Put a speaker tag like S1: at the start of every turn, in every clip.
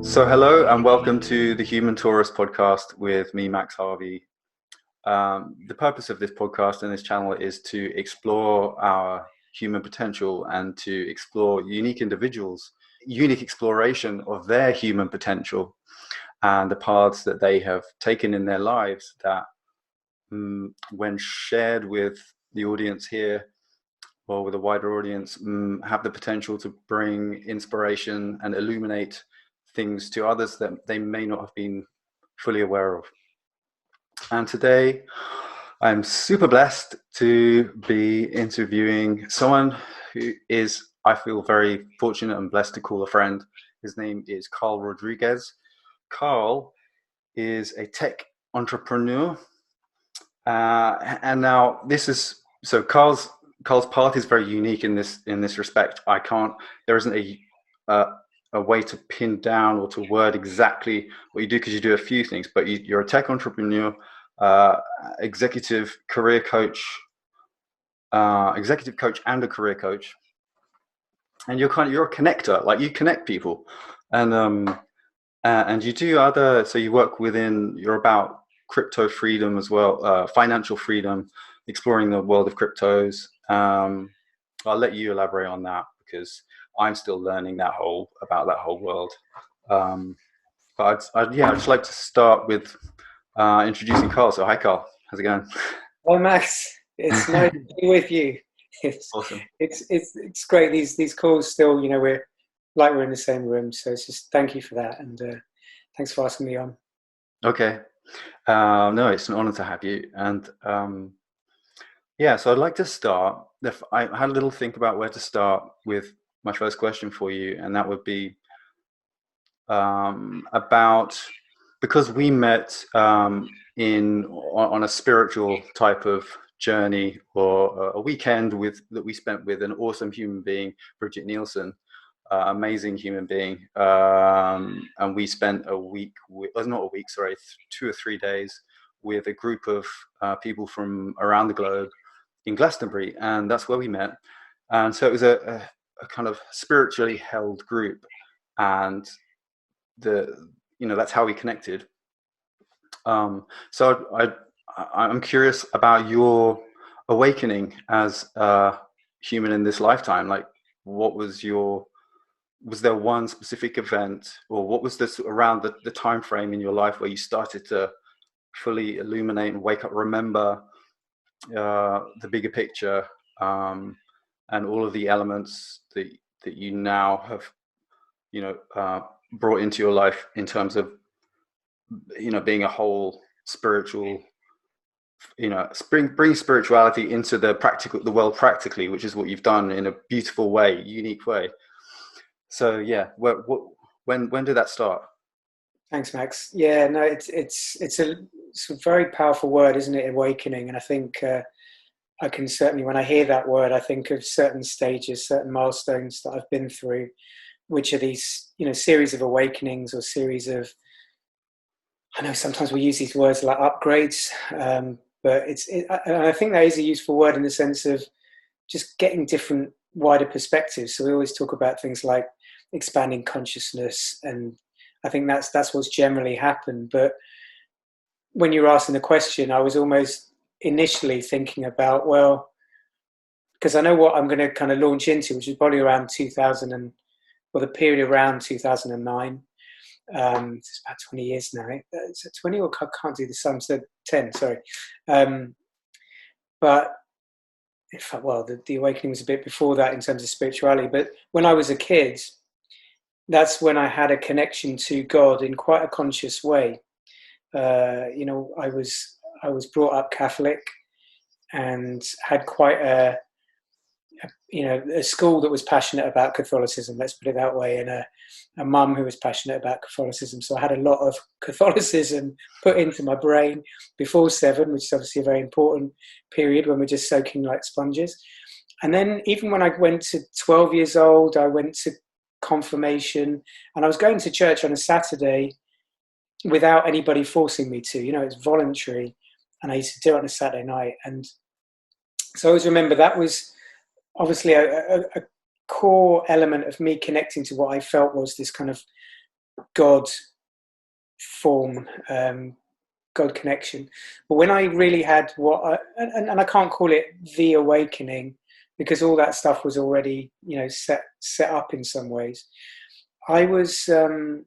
S1: So, hello and welcome to the Human Torus podcast with me, Max Harvey. The purpose of this podcast and this channel is to explore our human potential and to explore unique individuals, unique exploration of their human potential and the paths that they have taken in their lives that, when shared with the audience here or with a wider audience, have the potential to bring inspiration and illuminate things to others that they may not have been fully aware of. And today I'm super blessed to be interviewing someone who is, I feel, very fortunate and blessed to call a friend. His name is Carl Rodrigues. Carl is a tech entrepreneur. And now this is, so Carl's path is very unique in this respect. There isn't a way to pin down or to word exactly what you do, because you do a few things, but you're a tech entrepreneur, executive coach and a career coach, and you're a connector. Like, you connect people, and you do other. So you work within. You're about crypto freedom as well, financial freedom, exploring the world of cryptos. I'll let you elaborate on that because I'm still learning about that whole world. But I'd just like to start with introducing Carl. So, hi, Carl. How's it going?
S2: Hi, Max. It's nice to be with you. It's
S1: Awesome.
S2: It's great. These calls still, we're in the same room. So it's just thank you for that, and thanks for asking me on.
S1: Okay. No, it's an honor to have you. And so I'd like to start. I had a little think about where to start with my first question for you, and that would be about, because we met on a spiritual type of journey, or a weekend that we spent with an awesome human being, Bridget Nielsen, amazing human being, and we spent a week, 2 or 3 days with a group of people from around the globe in Glastonbury, and that's where we met. And so it was a kind of spiritually held group, and that's how we connected. So I'm curious about your awakening as a human in this lifetime. Like, was there one specific event, or what was this around the time frame in your life where you started to fully illuminate and wake up, remember the bigger picture, and all of the elements that you now have brought into your life in terms of being a whole spiritual, bring spirituality into the world practically, which is what you've done in a beautiful way, unique way. So when did that start?
S2: Thanks, Max. Yeah, no, it's a very powerful word, isn't it? Awakening. And I think I can certainly, when I hear that word, I think of certain stages, certain milestones that I've been through, which are these, series of awakenings or series of, I know sometimes we use these words like upgrades, but I think that is a useful word in the sense of just getting different, wider perspectives. So we always talk about things like expanding consciousness, and I think that's what's generally happened. But when you were asking the question, I was almost initially thinking about, well, because I know what I'm going to kind of launch into, which is probably around the period around 2009. It's about 20 years now. Is it 20, or I can't do the sum, so 10, sorry. But in fact, the awakening was a bit before that in terms of spirituality. But when I was a kid, that's when I had a connection to God in quite a conscious way. I was brought up Catholic and had quite a school that was passionate about Catholicism, let's put it that way, and a mum who was passionate about Catholicism. So I had a lot of Catholicism put into my brain before 7, which is obviously a very important period when we're just soaking like sponges. And then even when I went to 12 years old, I went to confirmation, and I was going to church on a Saturday without anybody forcing me to. It's voluntary, and I used to do it on a Saturday night. And so I always remember that was obviously a core element of me connecting to what I felt was this kind of God form, God connection. But when I really had and I can't call it the awakening, because all that stuff was already, set up in some ways. I was, so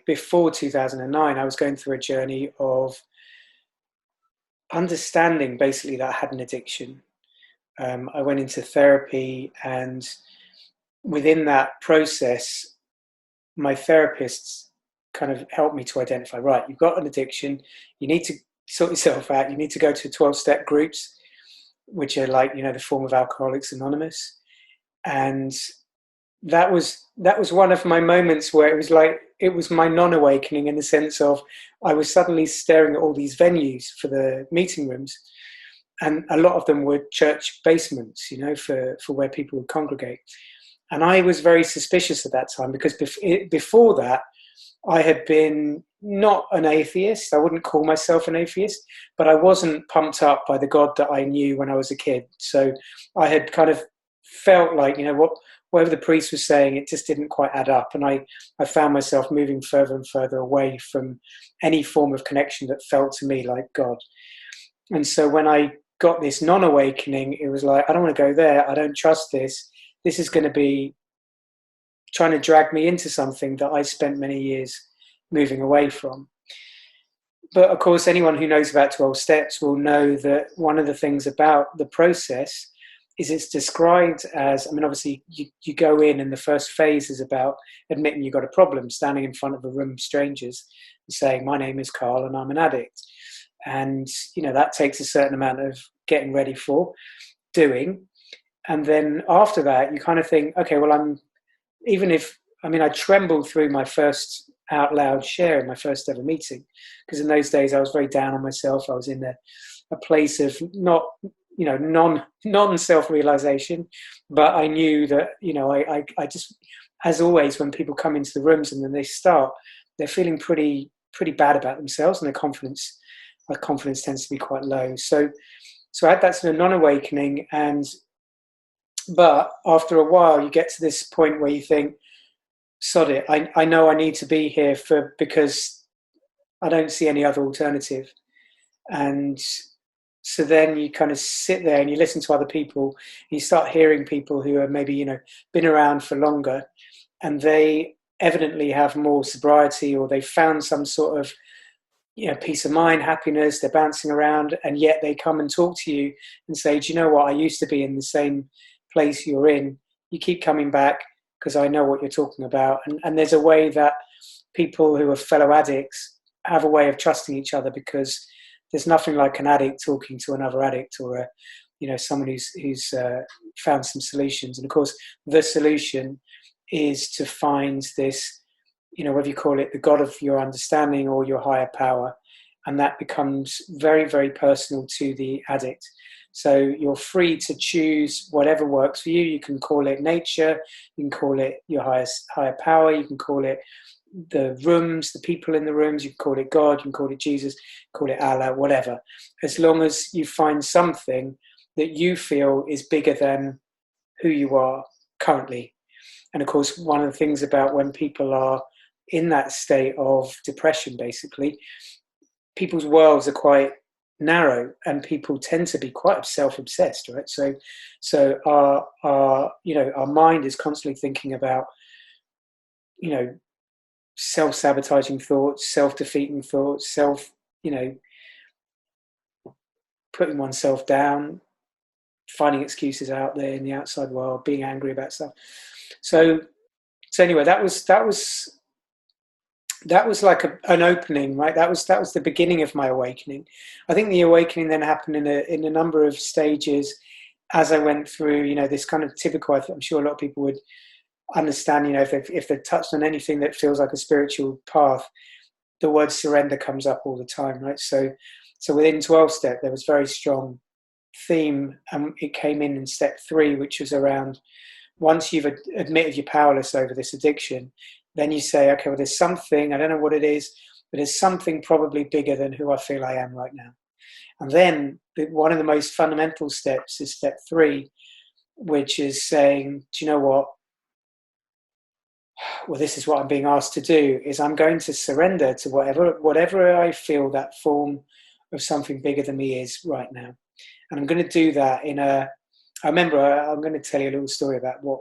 S2: before 2009, I was going through a journey of understanding basically that I had an addiction. I went into therapy, and within that process, my therapists kind of helped me to identify, right, you've got an addiction, you need to sort yourself out, you need to go to 12-step groups, which are like, the form of Alcoholics Anonymous. And that was one of my moments where it was my non-awakening, in the sense of I was suddenly staring at all these venues for the meeting rooms, and a lot of them were church basements, for where people would congregate. And I was very suspicious at that time, because before that, I had been not an atheist. I wouldn't call myself an atheist, but I wasn't pumped up by the God that I knew when I was a kid. So I had kind of felt like, whatever the priest was saying, it just didn't quite add up. And I found myself moving further and further away from any form of connection that felt to me like God. And so when I got this non-awakening, it was like, I don't want to go there. I don't trust this. This is going to be trying to drag me into something that I spent many years moving away from. But of course, anyone who knows about 12 steps will know that one of the things about the process is it's described as, obviously you go in, and the first phase is about admitting you've got a problem, standing in front of a room of strangers and saying, my name is Carl and I'm an addict. And, that takes a certain amount of getting ready for, doing. And then after that, you kind of think, okay, well, I trembled through my first out loud share in my first ever meeting, because in those days I was very down on myself. I was in a place of non self-realization, but I knew that, I just, as always, when people come into the rooms and then they start, they're feeling pretty bad about themselves, and their confidence tends to be quite low. So I had that sort of non-awakening, but after a while, you get to this point where you think, sod it, I know I need to be here because I don't see any other alternative. And so then you kind of sit there and you listen to other people, and you start hearing people who are maybe, been around for longer, and they evidently have more sobriety, or they found some sort of, peace of mind, happiness, they're bouncing around, and yet they come and talk to you and say, do you know what, I used to be in the same place you're in. You keep coming back because I know what you're talking about. And there's a way that people who are fellow addicts have a way of trusting each other, because there's nothing like an addict talking to another addict, or someone who's found some solutions. And of course, the solution is to find this, whether you call it the God of your understanding or your higher power, and that becomes very, very personal to the addict. So you're free to choose whatever works for you. You can call it nature, you can call it your higher power, you can call it the rooms, the people in the rooms, you can call it God, you can call it Jesus, call it Allah, whatever. As long as you find something that you feel is bigger than who you are currently. And of course, one of the things about when people are in that state of depression, basically, people's worlds are quite narrow, and people tend to be quite self-obsessed, right? So our mind is constantly thinking about, self-sabotaging thoughts, self-defeating thoughts, putting oneself down, finding excuses out there in the outside world, being angry about stuff. So anyway, that was like an opening, right? That was the beginning of my awakening. I think the awakening then happened in a number of stages as I went through, this kind of typical, I'm sure a lot of people would understand, if they've touched on anything that feels like a spiritual path, the word surrender comes up all the time, right? So within 12-step, there was very strong theme, and it came in step 3, which was around, once you've admitted you're powerless over this addiction, then you say, okay, well, there's something, I don't know what it is, but there's something probably bigger than who I feel I am right now. And then one of the most fundamental steps is step 3, which is saying, do you know what? well, this is what I'm being asked to do, is I'm going to surrender to whatever I feel that form of something bigger than me is right now. And I'm going to do that I remember I'm going to tell you a little story about what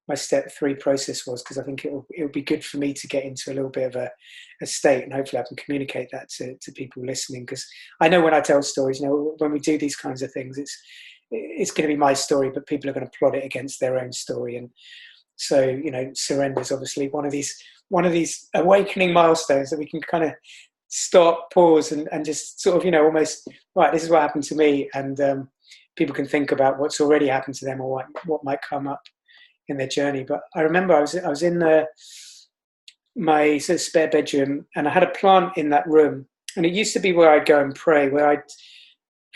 S2: my step 3 process was, because I think it'll be good for me to get into a little bit of a state, and hopefully I can communicate that to people listening, because I know when I tell stories, when we do these kinds of things, it's going to be my story, but people are going to plot it against their own story. And so, surrender is obviously one of these awakening milestones that we can kind of stop, pause, and just sort of, almost, right, this is what happened to me, and people can think about what's already happened to them, or what might come up in their journey. But I remember I was in my sort of spare bedroom, and I had a plant in that room, and it used to be where I'd go and pray, where I'd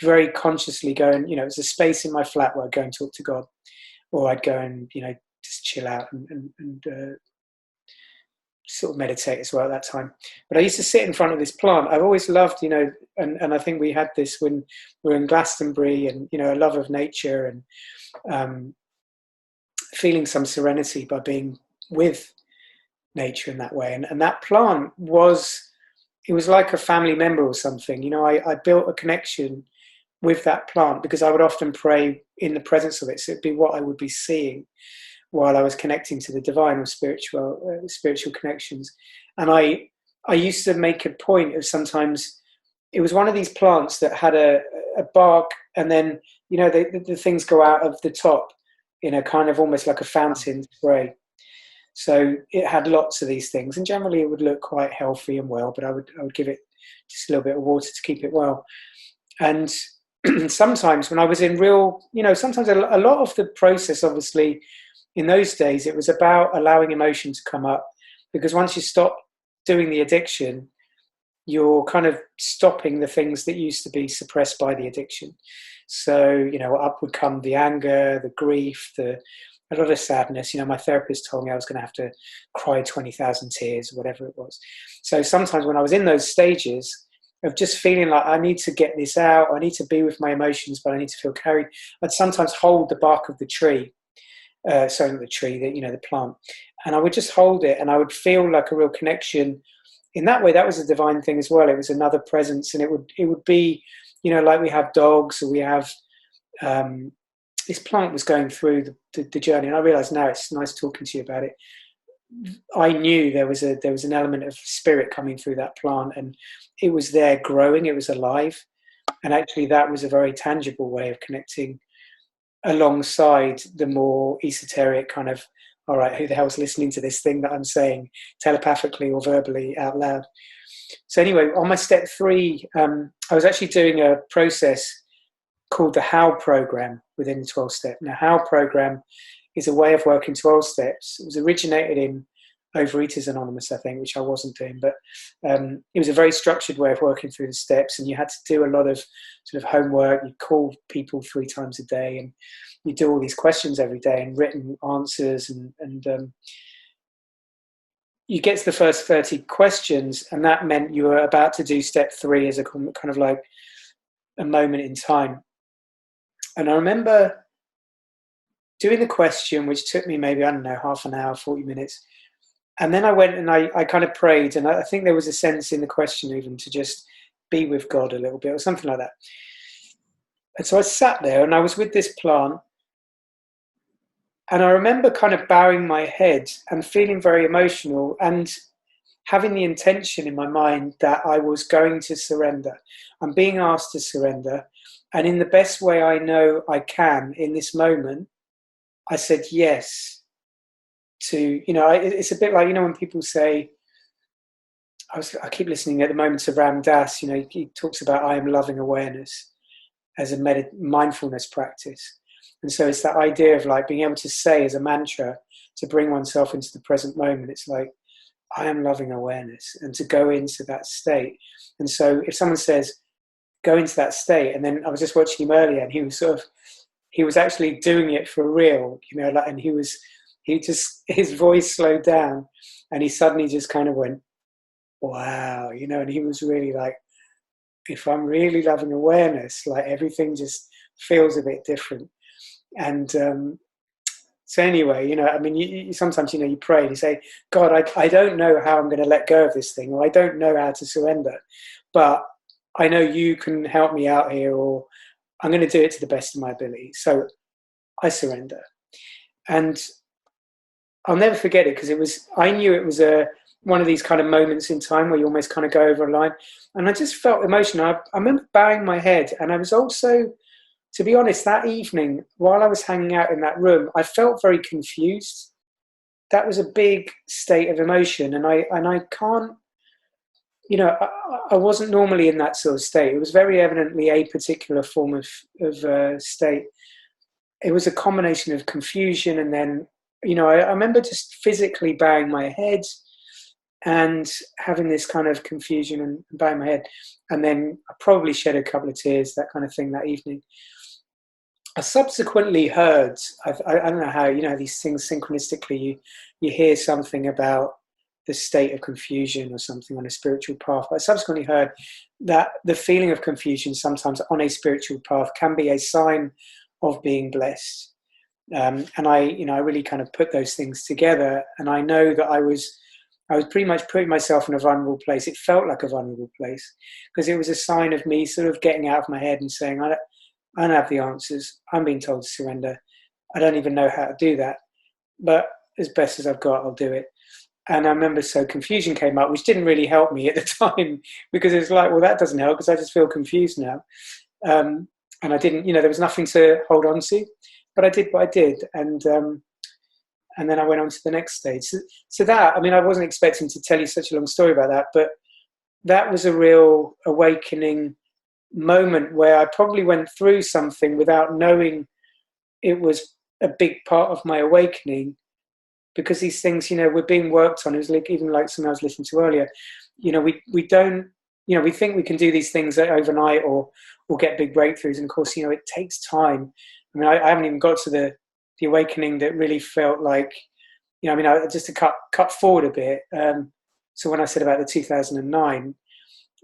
S2: very consciously go and, it was a space in my flat where I'd go and talk to God, or I'd go and, just chill out and sort of meditate as well at that time. But I used to sit in front of this plant. I've always loved, and I think we had this when we were in Glastonbury, and, a love of nature, and feeling some serenity by being with nature in that way. And that plant was like a family member or something. I built a connection with that plant because I would often pray in the presence of it. So it'd be what I would be seeing while I was connecting to the divine or spiritual connections. And I used to make a point of, sometimes it was one of these plants that had a bark, and then, the things go out of the top in a kind of almost like a fountain spray. So it had lots of these things, and generally it would look quite healthy and well, but I would give it just a little bit of water to keep it well. And sometimes when I was in sometimes a lot of the process, obviously, in those days, it was about allowing emotion to come up, because once you stop doing the addiction, you're kind of stopping the things that used to be suppressed by the addiction. So, up would come the anger, the grief, a lot of sadness. My therapist told me I was going to have to cry 20,000 tears, or whatever it was. So sometimes when I was in those stages of just feeling like I need to get this out, I need to be with my emotions, but I need to feel carried, I'd sometimes hold the bark of the tree, the plant, and I would just hold it, and I would feel like a real connection. In that way, that was a divine thing as well. It was another presence, and it would be, like we have dogs, or we have this plant was going through the journey, and I realise now, it's nice talking to you about it. I knew there was an element of spirit coming through that plant, and it was there growing. It was alive, and actually, that was a very tangible way of connecting alongside the more esoteric kind of, all right, who the hell's listening to this thing that I'm saying telepathically or verbally out loud? So anyway, on my step 3, I was actually doing a process called the HOW program within the 12 step. Now, HOW program is a way of working 12 steps. It was originated in Overeaters Anonymous, I think, which I wasn't doing, but it was a very structured way of working through the steps, and you had to do a lot of sort of homework. You call people 3 times a day, and you do all these questions every day and written answers, and you get to the first 30 questions, and that meant you were about to do step 3 as a kind of like a moment in time. And I remember doing the question, which took me maybe, I don't know, half an hour, 40 minutes. And then I went and I kind of prayed, and I think there was a sense in the question even to just be with God a little bit or something like that. And so I sat there, and I was with this plant, and I remember kind of bowing my head and feeling very emotional, and having the intention in my mind that I was going to surrender. I'm being asked to surrender, and in the best way I know I can in this moment, I said yes. To, it's a bit like, when people say, I keep listening at the moment to Ram Dass, he talks about I am loving awareness as a mindfulness practice. And so it's that idea of like being able to say as a mantra, to bring oneself into the present moment. It's like, I am loving awareness, and to go into that state. And so if someone says, go into that state, and then I was just watching him earlier, and he was actually doing it for real, and his voice slowed down, and he suddenly just kind of went, wow, and he was really like, if I'm really loving awareness, like everything just feels a bit different. And So anyway, I mean, you sometimes, you pray and you say, God, I don't know how I'm going to let go of this thing, or I don't know how to surrender, but I know you can help me out here, or I'm going to do it to the best of my ability. So I surrender. And I'll never forget it, because I knew it was one of these kind of moments in time where you almost kind of go over a line. And I just felt emotional. I remember bowing my head, and I was also, to be honest, that evening, while I was hanging out in that room, I felt very confused. That was a big state of emotion, and I can't, I wasn't normally in that sort of state. It was very evidently a particular form of state. It was a combination of confusion, and then, I remember just physically bowing my head and having this kind of confusion and bowing my head, and then I probably shed a couple of tears, that kind of thing, that evening. I subsequently heard, I don't know how, these things synchronistically, you hear something about the state of confusion or something on a spiritual path. I subsequently heard that the feeling of confusion sometimes on a spiritual path can be a sign of being blessed. And I really kind of put those things together, and I know that I was pretty much putting myself in a vulnerable place. It felt like a vulnerable place, because it was a sign of me sort of getting out of my head and saying, I don't have the answers. I'm being told to surrender. I don't even know how to do that. But as best as I've got, I'll do it. And I remember, so confusion came up, which didn't really help me at the time, because it was like, well, that doesn't help, because I just feel confused now. And I didn't, there was nothing to hold on to, but I did what I did. And then I went on to the next stage. So that, I mean, I wasn't expecting to tell you such a long story about that, but that was a real awakening moment where I probably went through something without knowing it was a big part of my awakening, because these things, were being worked on. It was like, even like something I was listening to earlier, we don't, we think we can do these things overnight or get big breakthroughs. And of course, it takes time. I mean, I haven't even got to the awakening that really felt like, just to cut forward a bit. So when I said about the 2009,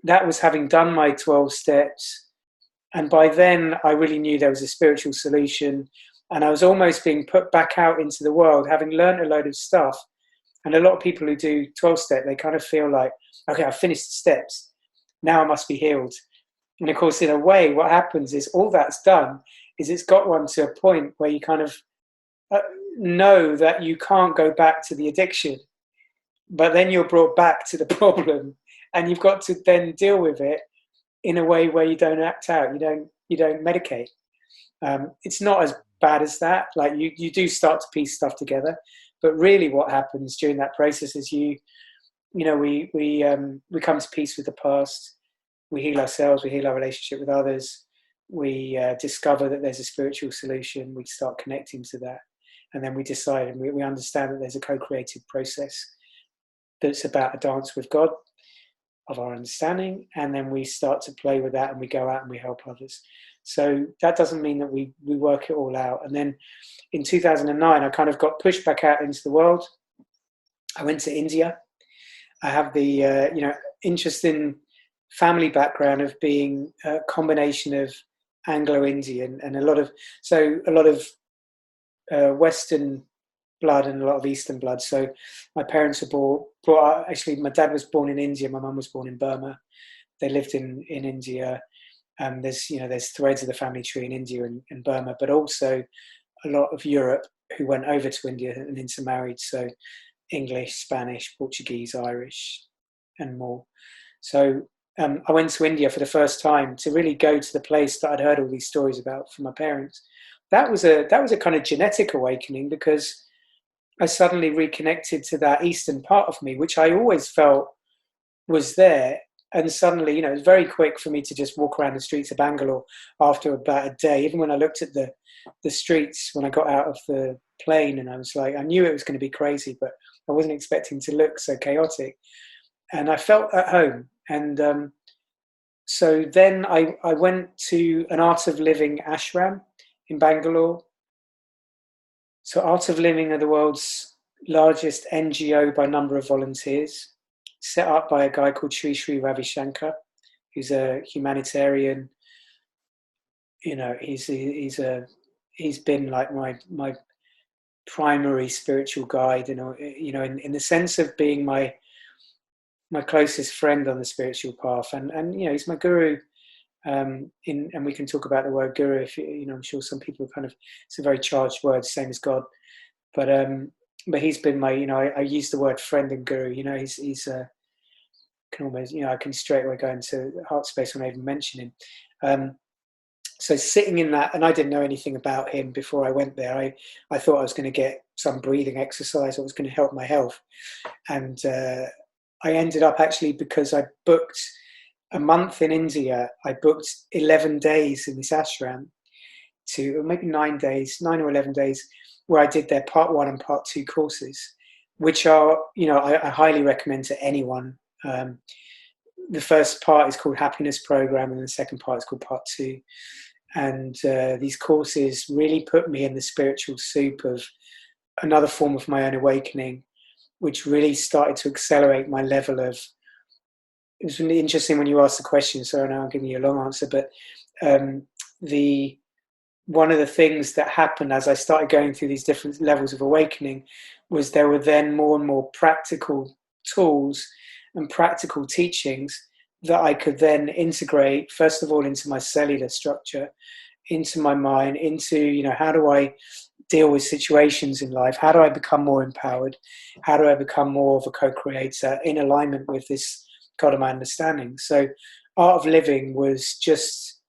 S2: that was having done my 12 steps. And by then I really knew there was a spiritual solution, and I was almost being put back out into the world, having learned a load of stuff. And a lot of people who do 12 step, they kind of feel like, okay, I've finished the steps. Now I must be healed. And of course, in a way, what happens is all that's done is it's got one to a point where you kind of know that you can't go back to the addiction, but then you're brought back to the problem, and you've got to then deal with it in a way where you don't act out, you don't medicate. It's not as bad as that. Like you do start to piece stuff together, but really what happens during that process is we come to peace with the past. We heal ourselves, we heal our relationship with others. We discover that there's a spiritual solution. We start connecting to that. And then we decide, and we understand that there's a co-creative process that's about a dance with God of our understanding. And then we start to play with that, and we go out and we help others. So that doesn't mean that we work it all out. And then in 2009, I kind of got pushed back out into the world. I went to India. I have the interesting family background of being a combination of Anglo-Indian and a lot of Western blood and a lot of Eastern blood. So my parents were brought up, actually my dad was born in India, my mum was born in Burma. They lived in India. There's threads of the family tree in India and Burma, but also a lot of Europe who went over to India and intermarried. So English, Spanish, Portuguese, Irish, and more. So I went to India for the first time to really go to the place that I'd heard all these stories about from my parents. That was a kind of genetic awakening, because I suddenly reconnected to that Eastern part of me, which I always felt was there. And suddenly, it was very quick for me to just walk around the streets of Bangalore after about a day. Even when I looked at the streets when I got out of the plane, and I was like, I knew it was going to be crazy, but I wasn't expecting to look so chaotic. And I felt at home. And so then I went to an Art of Living ashram in Bangalore. So Art of Living are the world's largest NGO by number of volunteers, set up by a guy called Sri Ravi Shankar, who's a humanitarian. He's been like my primary spiritual guide, and in the sense of being my closest friend on the spiritual path, and he's my guru. And we can talk about the word guru if I'm sure some people are kind of, it's a very charged word, same as God, but he's been my, I use the word friend and guru. He's can almost, I can straight away go into heart space when I even mention him. So sitting in that, and I didn't know anything about him before I went there. I thought I was going to get some breathing exercise that was going to help my health. And I ended up actually, because I booked a month in India, I booked 11 days in this ashram, or maybe 9 or 11 days, where I did their part 1 and part 2 courses, which are, I highly recommend to anyone. The first part is called Happiness Program, and the second part is called Part 2. And these courses really put me in the spiritual soup of another form of my own awakening, which really started to accelerate my level of. It was really interesting when you asked the question, so now I'm giving you a long answer, but one of the things that happened as I started going through these different levels of awakening was there were then more and more practical tools and practical teachings that I could then integrate, first of all, into my cellular structure, into my mind, into, how do I deal with situations in life? How do I become more empowered? How do I become more of a co-creator in alignment with this God of my understanding? So Art of Living was just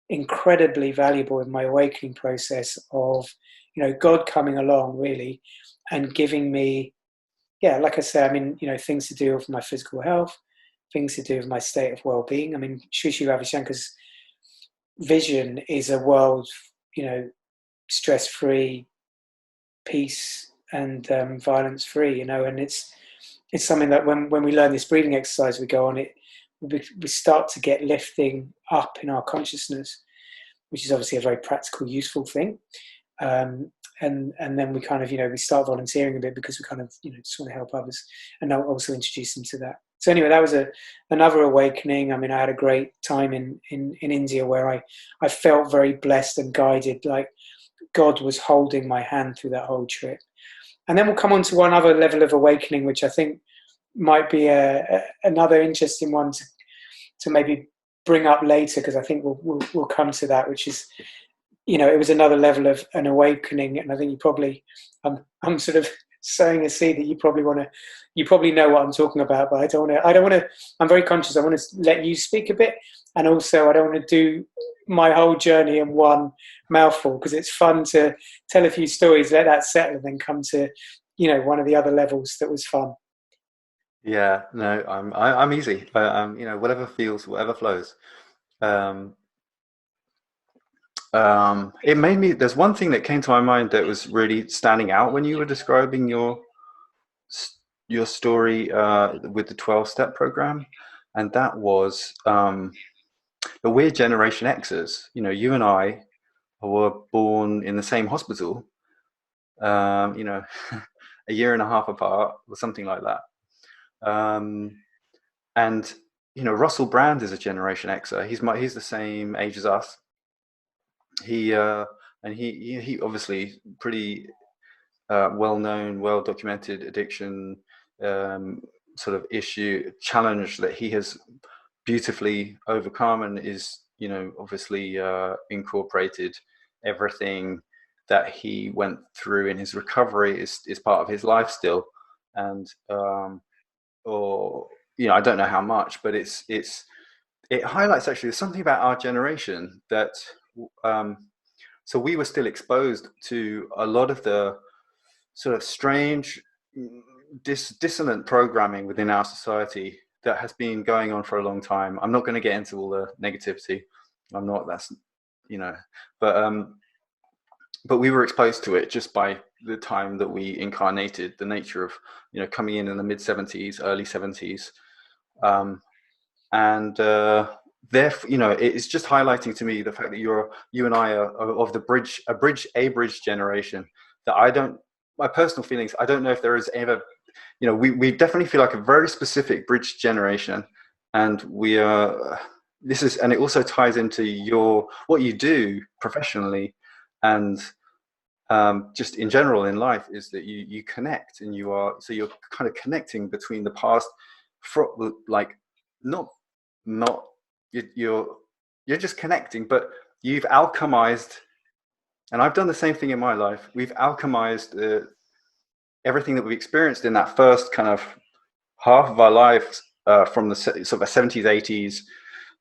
S2: incredibly valuable in my awakening process of, God coming along really and giving me, like I say, things to do with my physical health, things to do with my state of well-being. Sri Sri Ravi Shankar's vision is a world, stress-free, peace and violence-free, and it's something that when we learn this breathing exercise, we go on it, we start to get lifting up in our consciousness, which is obviously a very practical, useful thing. And then we kind of, we start volunteering a bit because we kind of, just want to help others, and I'll also introduce them to that. So anyway, that was another awakening. I had a great time in India where I felt very blessed and guided, like God was holding my hand through that whole trip. And then we'll come on to one other level of awakening, which I think might be another interesting one to maybe bring up later, because I think we'll come to that, which is, it was another level of an awakening. And I think you probably, I'm sort of sowing a seed that you probably know what I'm talking about, but I don't want to, I'm very conscious. I want to let you speak a bit. And also I don't want to do my whole journey in one mouthful, because it's fun to tell a few stories, let that settle, and then come to, one of the other levels that was fun.
S1: Yeah, no, I'm easy. Whatever feels, whatever flows. It made me. There's one thing that came to my mind that was really standing out when you were describing your story with the 12-step program, and that was the weird Generation Xers. You and I were born in the same hospital. A year and a half apart or something like that. And Russell Brand is a Generation Xer. He's the same age as us. He obviously pretty well-known, well-documented addiction sort of challenge that he has beautifully overcome, and is obviously incorporated everything that he went through in his recovery is part of his life still. And I don't know how much, but it highlights, actually, there's something about our generation that so we were still exposed to a lot of the sort of strange dissonant programming within our society that has been going on for a long time. I'm not going to get into all the negativity. I'm not. That's but we were exposed to it just by the time that we incarnated, the nature of coming in the mid 70s, early 70s, and therefore it's just highlighting to me the fact that you and I are of the bridge generation. That my personal feelings, I don't know if there is ever, we definitely feel like a very specific bridge generation, and we are. And it also ties into what you do professionally, and just in general in life, is that you connect, and you're kind of connecting between the past, like not not you're just connecting, but you've alchemized, and I've done the same thing in my life. We've alchemized everything that we've experienced in that first kind of half of our lives, from the sort of 70s,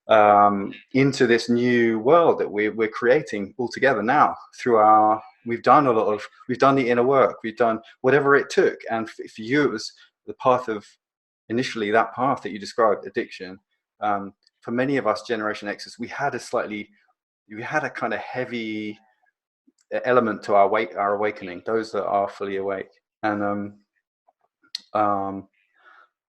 S1: 80s, into this new world that we're creating all together now through we've done the inner work, we've done whatever it took. And for you, it was the path of, initially, that path that you described, addiction. For many of us, Generation X's, we had a kind of heavy element to our awakening, those that are fully awake. And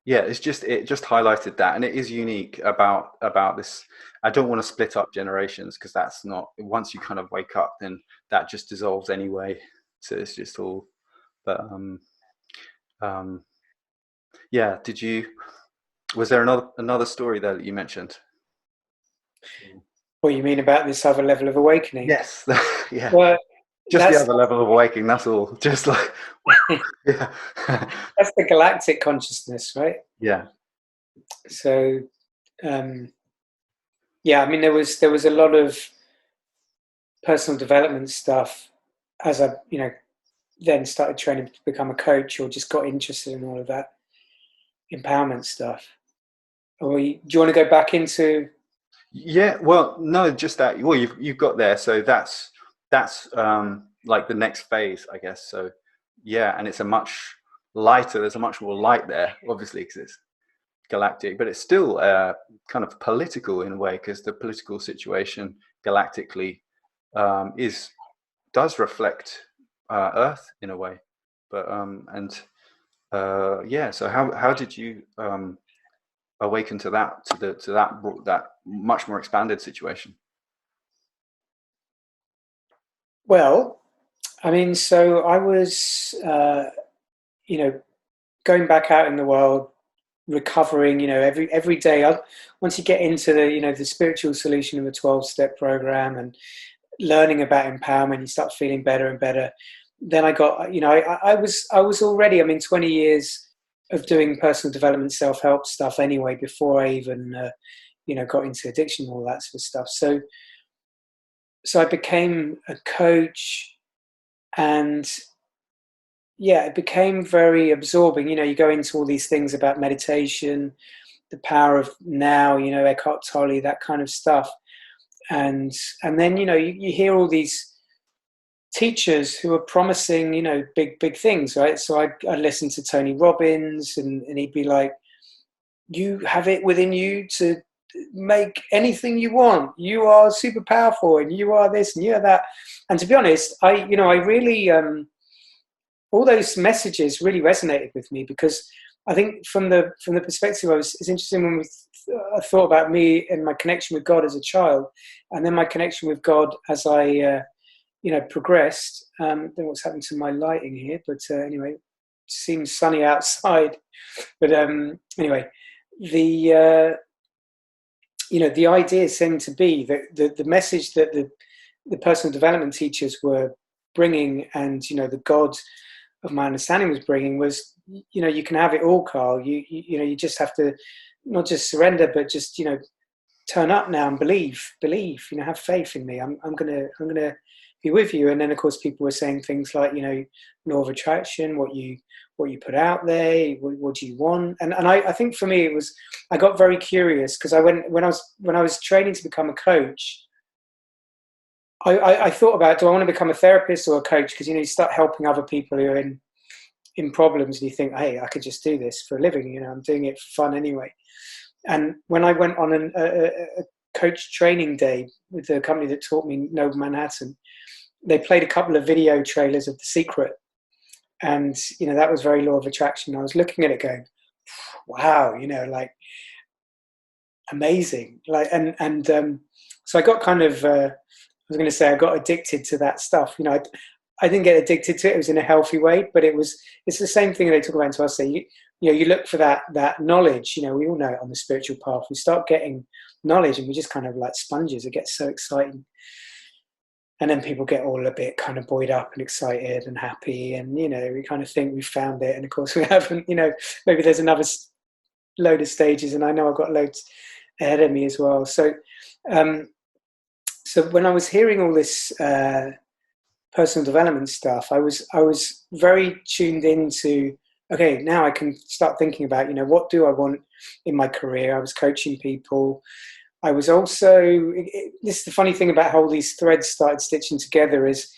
S1: yeah, it just highlighted that, and it is unique about this. I don't want to split up generations, because that's not, once you kind of wake up, then that just dissolves anyway. So it's just all. But yeah. Was there another story there that you mentioned?
S2: What you mean about this other level of awakening?
S1: Yes. Yeah.
S2: Well,
S1: Just the other level of awakening. That's all. Just like, yeah.
S2: that's the galactic consciousness, right?
S1: Yeah.
S2: So, yeah, I mean, there was a lot of personal development stuff as I, then started training to become a coach, or just got interested in all of that empowerment stuff. Do you want to go back into?
S1: Yeah, well, no, just that. Well, you've got there, so that's like the next phase, I guess. So yeah, and it's a much lighter. There's a much more light there, obviously, because it's galactic, but it's still kind of political in a way, because the political situation galactically does reflect Earth in a way. But yeah. So how did you awaken to that much more expanded situation?
S2: Well, I mean, so I was, going back out in the world, recovering. Every day. Once you get into the the spiritual solution of the 12-step program, and learning about empowerment, you start feeling better and better. Then I got, I was already, 20 years of doing personal development, self-help stuff anyway, before I even, got into addiction and all that sort of stuff. So I became a coach, and yeah, it became very absorbing. You go into all these things about meditation, the power of now, Eckhart Tolle, that kind of stuff. And then, you hear all these teachers who are promising, big things, right? So I listened to Tony Robbins, and he'd be like, you have it within you to make anything you want. You are super powerful, and you are this and you are that. And to be honest, I really, all those messages really resonated with me, because I think from the perspective, it's interesting when I thought about me and my connection with God as a child, and then my connection with God as I, progressed. Then what's happened to my lighting here? But anyway, it seems sunny outside. But anyway, the the idea seemed to be that the message that the personal development teachers were bringing, and the God of my understanding was bringing, was, you can have it all, Carl. You just have to not just surrender, but just turn up now and believe. Have faith in me. I'm gonna be with you. And then of course people were saying things like, law of attraction, what you put out there, what do you want? And I think for me it was, I got very curious, because when I was training to become a coach, I thought about, do I want to become a therapist or a coach? Because you start helping other people who are in problems, and you think, hey, I could just do this for a living. I'm doing it for fun anyway. And when I went on a coach training day with the company that taught me Noble Manhattan, they played a couple of video trailers of The Secret, and that was very law of attraction. I was looking at it going, wow, like amazing, like and so I got kind of I was going to say I got addicted to that stuff. I didn't get addicted to it. It was in a healthy way, but it's the same thing they talk about in Toss. You look for that knowledge. We all know it on the spiritual path. We start getting knowledge, and we just kind of like sponges. It gets so exciting. And then people get all a bit kind of buoyed up and excited and happy, and we kind of think we found it, and of course we haven't. Maybe there's another load of stages, and I know I've got loads ahead of me as well. So so when I was hearing all this personal development stuff, I was very tuned into, okay, now I can start thinking about, what do I want in my career? I was coaching people. I was also, this is the funny thing about how all these threads started stitching together, is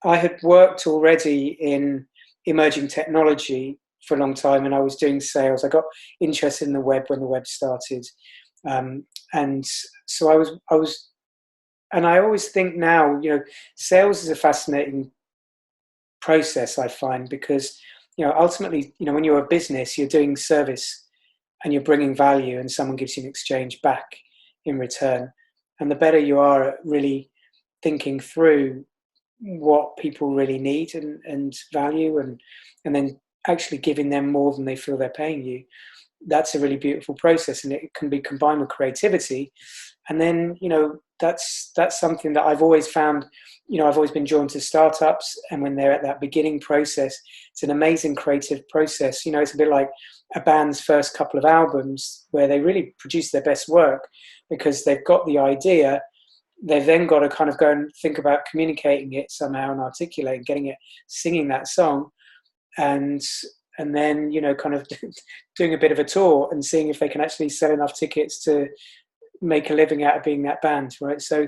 S2: I had worked already in emerging technology for a long time, and I was doing sales. I got interested in the web when the web started. And so I was, and I always think now, sales is a fascinating process, I find, because, ultimately, when you're a business, you're doing service and you're bringing value, and someone gives you an exchange back in return. And the better you are at really thinking through what people really need and value, and then actually giving them more than they feel they're paying you, that's a really beautiful process, and it can be combined with creativity. And then, that's something that I've always found. I've always been drawn to startups, and when they're at that beginning process, it's an amazing creative process. It's a bit like a band's first couple of albums, where they really produce their best work because they've got the idea. They've then got to kind of go and think about communicating it somehow and articulating, getting it, singing that song, and then kind of doing a bit of a tour and seeing if they can actually sell enough tickets to make a living out of being that band, right? So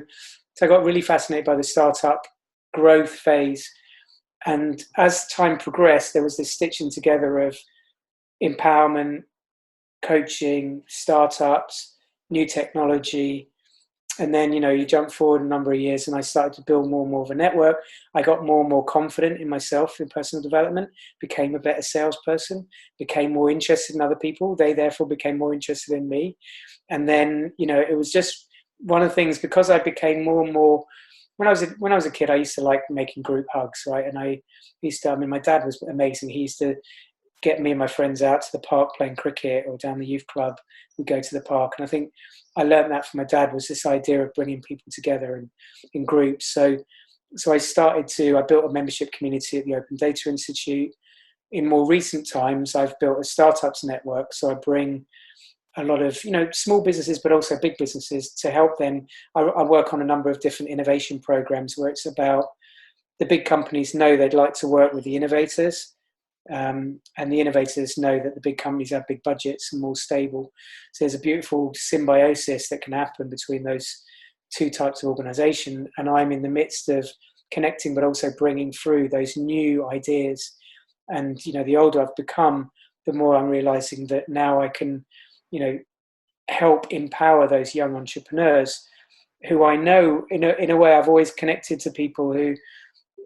S2: I got really fascinated by the startup growth phase, and as time progressed, there was this stitching together of empowerment, coaching, startups, new technology. And then, you jump forward a number of years, and I started to build more and more of a network. I got more and more confident in myself in personal development, became a better salesperson, became more interested in other people. They therefore became more interested in me. And then, it was just one of the things, because I became more and more, when I was a kid, I used to like making group hugs, right? And I used to, my dad was amazing. He used to get me and my friends out to the park playing cricket, or down the youth club. We'd go to the park. And I think I learned that from my dad, was this idea of bringing people together in groups. So I built a membership community at the Open Data Institute. In more recent times, I've built a startups network. So I bring a lot of, small businesses, but also big businesses, to help them. I work on a number of different innovation programs where it's about the big companies know they'd like to work with the innovators. And the innovators know that the big companies have big budgets and more stable. So there's a beautiful symbiosis that can happen between those two types of organization. And I'm in the midst of connecting, but also bringing through those new ideas. And, the older I've become, the more I'm realizing that now I can, help empower those young entrepreneurs who I know, in a way, I've always connected to people who,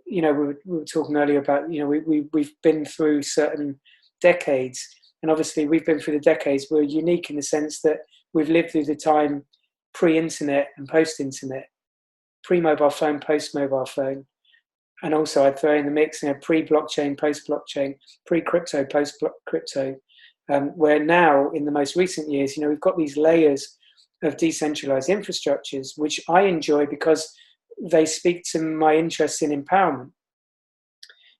S2: we were talking earlier about, we've been through certain decades, and obviously we've been through the decades. We're unique in the sense that we've lived through the time pre-internet and post-internet, pre-mobile phone, post-mobile phone, and also I'd throw in the mix, pre-blockchain, post-blockchain, pre-crypto, post-crypto, where now in the most recent years, we've got these layers of decentralized infrastructures, which I enjoy because they speak to my interest in empowerment.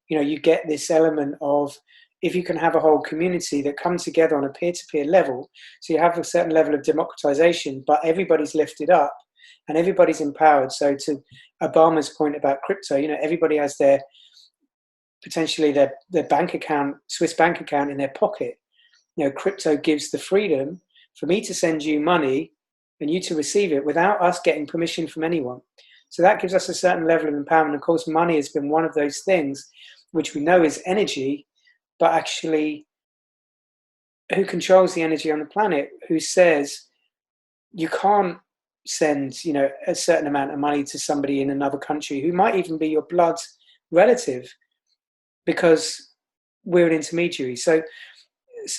S2: You get this element of, if you can have a whole community that come together on a peer-to-peer level, so you have a certain level of democratization, but everybody's lifted up and everybody's empowered. So to Obama's point about crypto, everybody has potentially their bank account, Swiss bank account in their pocket. Crypto gives the freedom for me to send you money and you to receive it without us getting permission from anyone. So that gives us a certain level of empowerment. Of course, money has been one of those things which we know is energy, but actually, who controls the energy on the planet? Who says you can't send, a certain amount of money to somebody in another country who might even be your blood relative, because we're an intermediary. So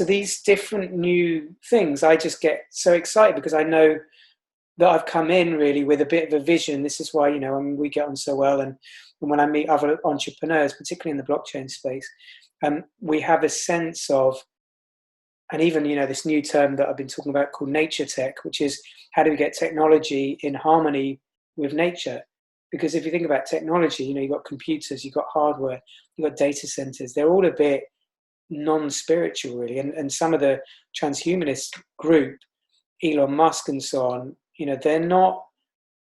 S2: these different new things, I just get so excited because I know that I've come in really with a bit of a vision. This is why, we get on so well. And when I meet other entrepreneurs, particularly in the blockchain space, we have a sense of, and even, this new term that I've been talking about called nature tech, which is how do we get technology in harmony with nature? Because if you think about technology, you've got computers, you've got hardware, you've got data centers. They're all a bit non-spiritual, really. And some of the transhumanist group, Elon Musk and so on,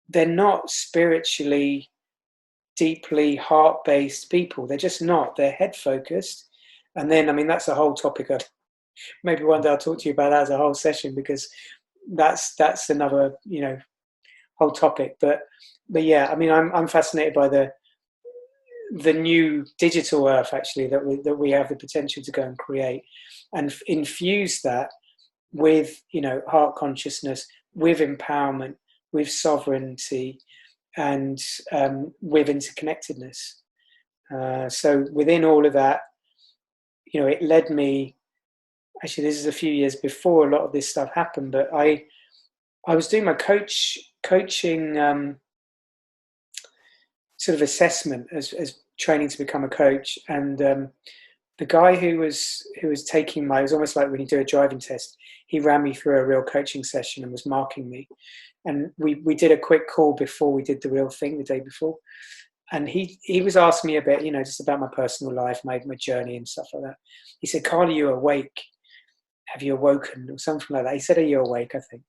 S2: they're not spiritually deeply heart-based people. They're just not. They're head-focused. And then, that's a whole topic of, maybe one day I'll talk to you about that as a whole session, because that's another, whole topic. But yeah, I'm fascinated by the new digital earth, actually, that we have the potential to go and create, and infuse that with heart consciousness, with empowerment, with sovereignty, and with interconnectedness. So within all of that, it led me. Actually, this is a few years before a lot of this stuff happened, but I was doing my coaching sort of assessment as training to become a coach, and the guy who was taking it was almost like when you do a driving test. He ran me through a real coaching session and was marking me, and we did a quick call before we did the real thing the day before, and he was asking me a bit, just about my personal life, my journey and stuff like that. He said, "Carl, are you awake? Have you awoken?" or something like that. He said, "Are you awake?" I think.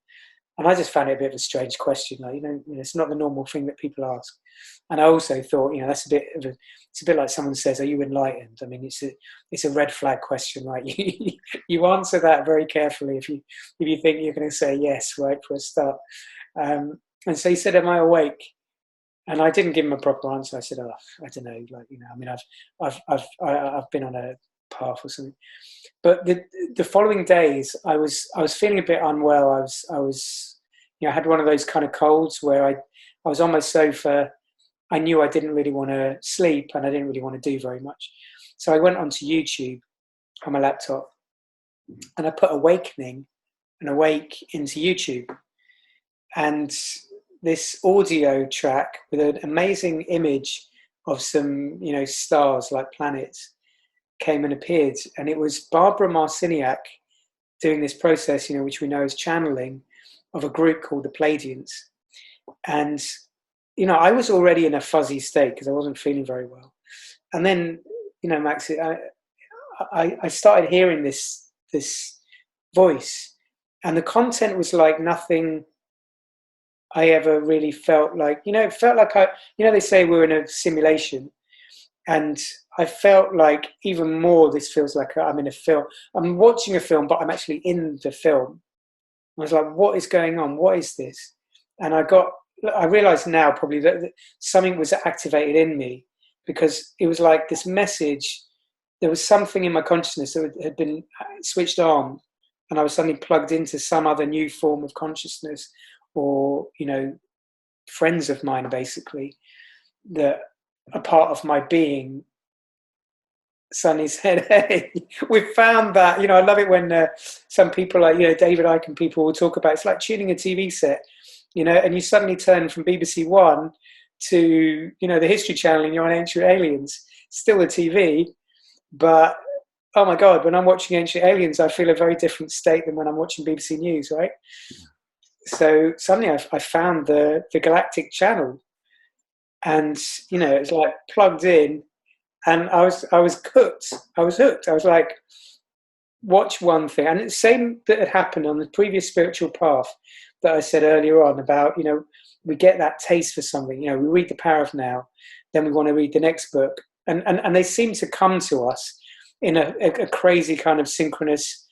S2: And I just found it a bit of a strange question. Like, it's not the normal thing that people ask. And I also thought, that's it's a bit like someone says, "Are you enlightened?" It's a red flag question. Right? You answer that very carefully if you think you're going to say yes, right, for a start. And so he said, "Am I awake?" And I didn't give him a proper answer. I said, "Oh, I don't know. I've been on a path or something." But the following days, I was feeling a bit unwell. I was I had one of those kind of colds where I was on my sofa. I knew I didn't really want to sleep, and I didn't really want to do very much. So I went onto YouTube on my laptop, and I put awakening and awake into YouTube, and this audio track with an amazing image of some stars like planets came and appeared, and it was Barbara Marciniak doing this process, which we know is channeling, of a group called the Pleiadians. And I was already in a fuzzy state because I wasn't feeling very well. And then Max, I started hearing this voice, and the content was like nothing I ever really felt like. It felt like they say we're in a simulation, and I felt like even more, this feels like I'm in a film. I'm watching a film, but I'm actually in the film. I was like, what is going on? What is this? And I realized now probably that something was activated in me, because it was like this message. There was something in my consciousness that had been switched on, and I was suddenly plugged into some other new form of consciousness, or, friends of mine, basically, that a part of my being suddenly said, "Hey, we've found that." I love it when some people like, David Icke and people will talk about, it's like tuning a TV set, and you suddenly turn from BBC One to, the History Channel, and you're on Ancient Aliens, still a TV, but oh my God, when I'm watching Ancient Aliens, I feel a very different state than when I'm watching BBC News, right? So suddenly I found the Galactic channel, and, it's like plugged in. And I was hooked. I was hooked. I was like, watch one thing. And it's the same that had happened on the previous spiritual path that I said earlier on about, we get that taste for something. We read The Power of Now, then we want to read the next book. And they seem to come to us in a crazy kind of synchronous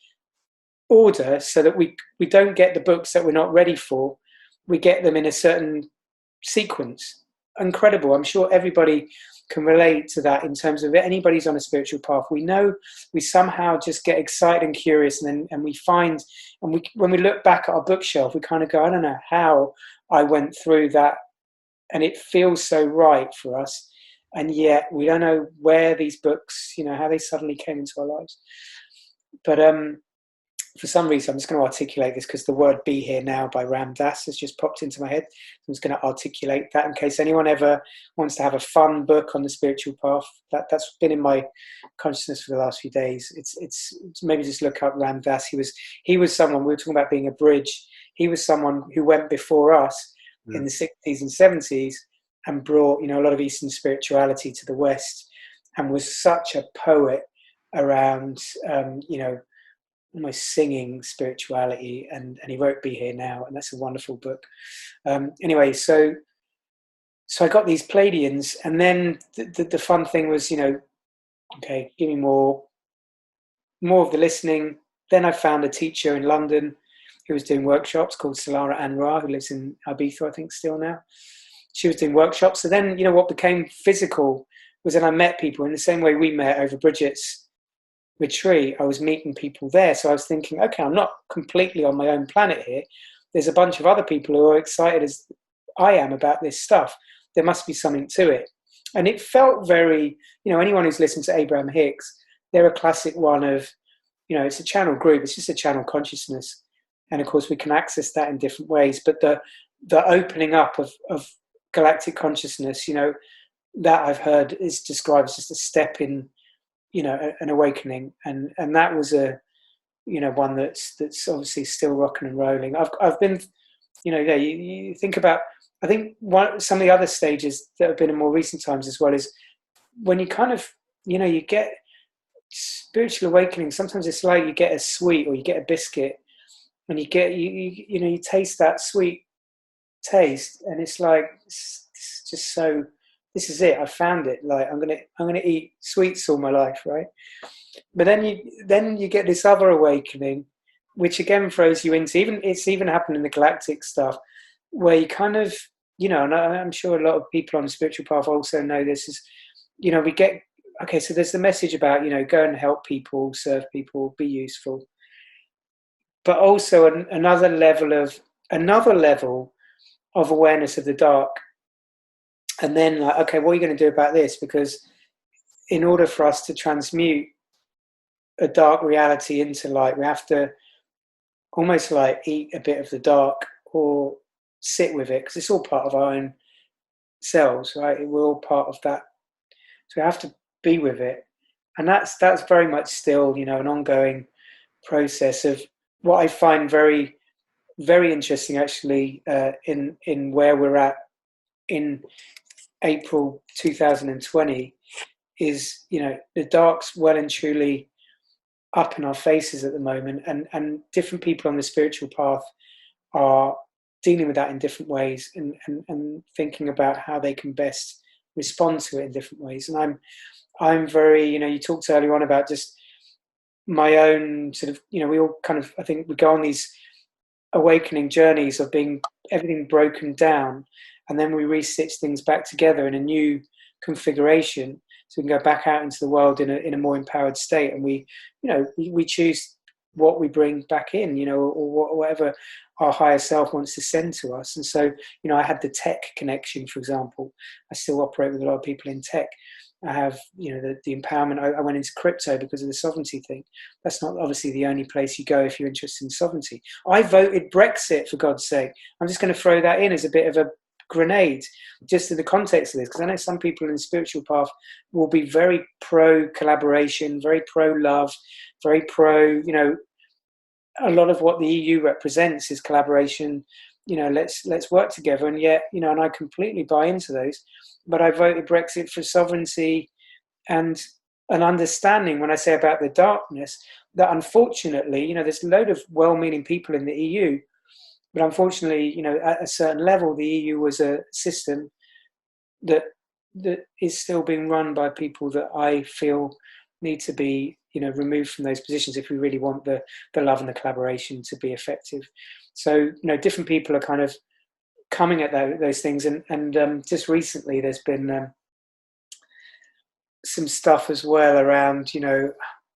S2: order, so that we don't get the books that we're not ready for. We get them in a certain sequence. Incredible. I'm sure everybody can relate to that in terms of anybody's on a spiritual path. We know we somehow just get excited and curious, and we find, and when we look back at our bookshelf, we kind of go, I don't know how I went through that, and it feels so right for us, and yet we don't know where these books, how they suddenly came into our lives. But for some reason, I'm just going to articulate this, because the word "Be Here Now" by Ram Dass has just popped into my head. I'm just going to articulate that in case anyone ever wants to have a fun book on the spiritual path. That's been in my consciousness for the last few days. It's maybe just look up Ram Dass. He was someone, we were talking about being a bridge. He was someone who went before us in the 60s and 70s, and brought, a lot of Eastern spirituality to the West, and was such a poet around, almost singing spirituality. And he wrote Be Here Now, and that's a wonderful book. Anyway, so I got these Pleiadians, and then the fun thing was, okay, give me more of the listening. Then I found a teacher in London who was doing workshops called Solara Anwar, who lives in Ibiza, I think, still now. She was doing workshops. So then, what became physical was that I met people in the same way we met over Bridget's retreat. I was meeting people there. So I was thinking, okay, I'm not completely on my own planet here. There's a bunch of other people who are excited as I am about this stuff. There must be something to it. And it felt very, anyone who's listened to Abraham Hicks, they're a classic one of, it's a channel group. It's just a channel consciousness. And of course, we can access that in different ways. But the opening up of galactic consciousness, that I've heard is described as just a step in, an awakening. And that was one that's obviously still rocking and rolling. I've been, you think about, I think some of the other stages that have been in more recent times as well is when you kind of, you get spiritual awakening. Sometimes it's like you get a sweet or you get a biscuit, and you get you taste that sweet taste, and it's like it's just so. This is it. I found it. Like I'm gonna eat sweets all my life, right? But then you get this other awakening, which again throws you into it's even happened in the galactic stuff, where you kind of and I'm sure a lot of people on the spiritual path also know this is, we get okay. So there's the message about go and help people, serve people, be useful. But also another level of awareness of the dark. And then like, okay, what are you going to do about this? Because in order for us to transmute a dark reality into light, we have to almost like eat a bit of the dark or sit with it, because it's all part of our own selves, right? We're all part of that. So we have to be with it. And that's very much still, an ongoing process of what I find very, very interesting, actually, in where we're at in April 2020 is, the dark's well and truly up in our faces at the moment, and different people on the spiritual path are dealing with that in different ways and thinking about how they can best respond to it in different ways. And I'm very, you talked earlier on about just my own sort of, we all kind of, I think we go on these awakening journeys of being everything broken down, and then we re-stitch things back together in a new configuration, so we can go back out into the world in a more empowered state. And we choose what we bring back in, or whatever our higher self wants to send to us. And so, I had the tech connection, for example. I still operate with a lot of people in tech. I have, the empowerment. I went into crypto because of the sovereignty thing. That's not obviously the only place you go if you're interested in sovereignty. I voted Brexit, for God's sake. I'm just going to throw that in as a bit of a grenade, just in the context of this, because I know some people in the spiritual path will be very pro collaboration, very pro love, very pro, a lot of what the EU represents is collaboration. Let's work together. And yet, and I completely buy into those. But I voted Brexit for sovereignty and an understanding, when I say about the darkness, that unfortunately, there's a load of well-meaning people in the EU, but unfortunately, at a certain level, the EU was a system that is still being run by people that I feel need to be, removed from those positions if we really want the love and the collaboration to be effective. So, different people are kind of coming at those things, and just recently there's been some stuff as well around,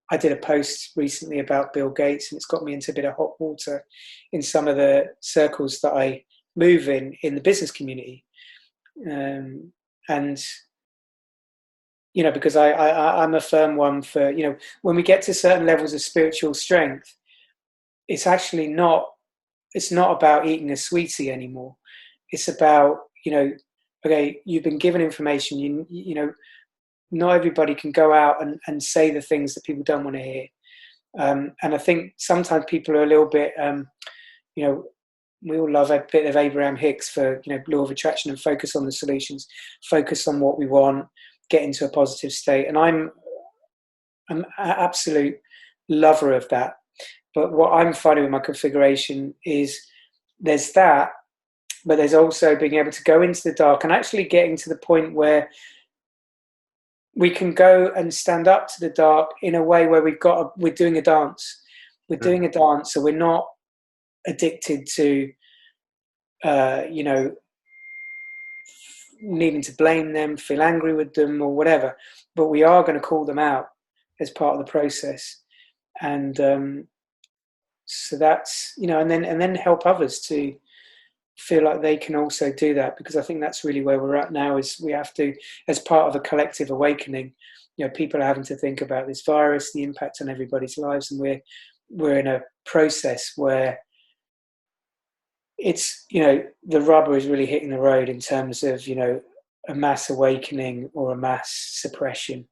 S2: I did a post recently about Bill Gates, and it's got me into a bit of hot water in some of the circles that I move in the business community. And, because I'm a firm one for, when we get to certain levels of spiritual strength, it's actually it's not about eating a sweetie anymore. It's about, okay, you've been given information, not everybody can go out and say the things that people don't want to hear. And I think sometimes people are a little bit, we all love a bit of Abraham Hicks for, law of attraction, and focus on the solutions, focus on what we want, get into a positive state. And I'm an absolute lover of that. But what I'm finding with my configuration is there's that, but there's also being able to go into the dark and actually getting to the point where we can go and stand up to the dark in a way where we're doing a dance. We're doing a dance, so we're not addicted to, needing to blame them, feel angry with them, or whatever. But we are going to call them out as part of the process, and so that's and then help others to feel like they can also do that, because I think that's really where we're at now. Is we have to, as part of a collective awakening, people are having to think about this virus, the impact on everybody's lives, and we're in a process where it's the rubber is really hitting the road in terms of a mass awakening or a mass suppression.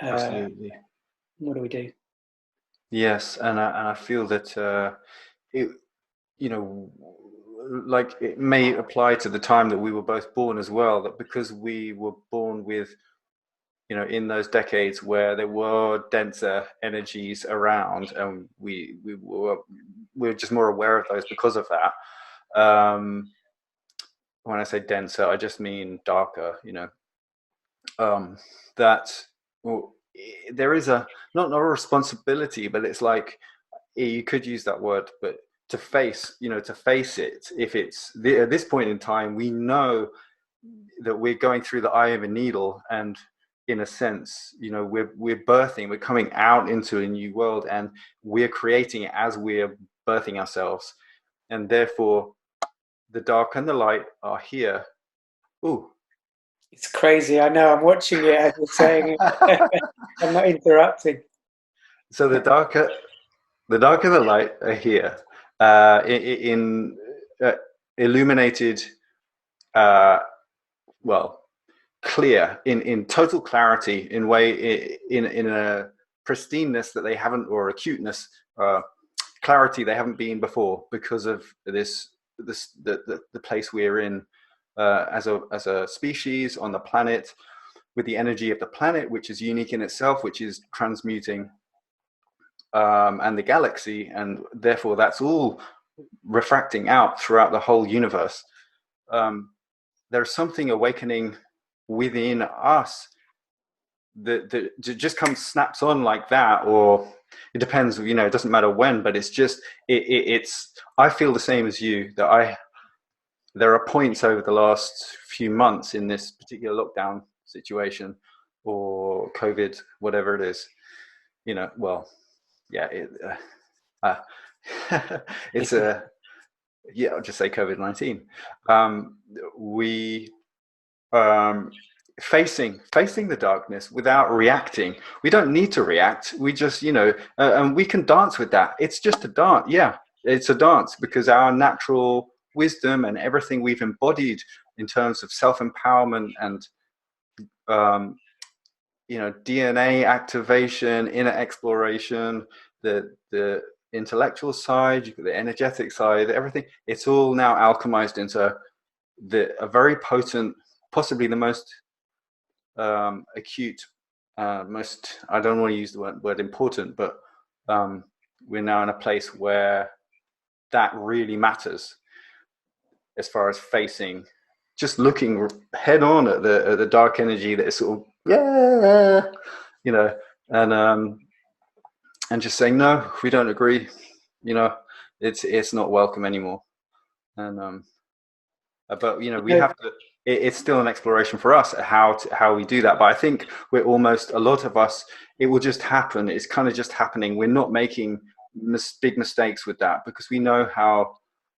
S1: Absolutely.
S2: What do we do?
S1: Yes, and I feel that it, like it may apply to the time that we were both born as well. That because we were born with, in those decades where there were denser energies around, and we're just more aware of those because of that. When I say denser, I just mean darker. That well, there is not a responsibility, but it's like you could use that word, but to face it. If it's at this point in time, we know that we're going through the eye of a needle, and in a sense, we're birthing, we're coming out into a new world, and we're creating it as we're birthing ourselves, and therefore the dark and the light are here. Ooh.
S2: It's crazy. I know. I'm watching it as you're saying it. I'm not interrupting.
S1: So the darker and the light are here, in illuminated, clear, in total clarity, in a pristineness that they haven't, or acuteness, clarity they haven't been before, because of the place we're in, as a species on the planet, with the energy of the planet, which is unique in itself, which is transmuting, and the galaxy, and therefore that's all refracting out throughout the whole universe. There's something awakening within us that just snaps on like that, or it depends, it doesn't matter when, but it's just it's I feel the same as you, that there are points over the last few months in this particular lockdown situation, or COVID, whatever it is, it's I'll just say COVID-19. We facing the darkness without reacting. We don't need to react. We just, and we can dance with that. It's just a dance. Yeah, it's a dance, because our natural wisdom and everything we've embodied in terms of self-empowerment and DNA activation, inner exploration, the intellectual side, the energetic side, everything, it's all now alchemized into a very potent, possibly the most acute, most, I don't want to use the word important, but we're now in a place where that really matters, as far as facing, just looking head on at the dark energy that is sort of, and just saying, no, we don't agree, it's not welcome anymore. And but we have to, it's still an exploration for us how we do that. But I think we're almost, a lot of us, it will just happen. It's kind of just happening. We're not making big mistakes with that, because we know how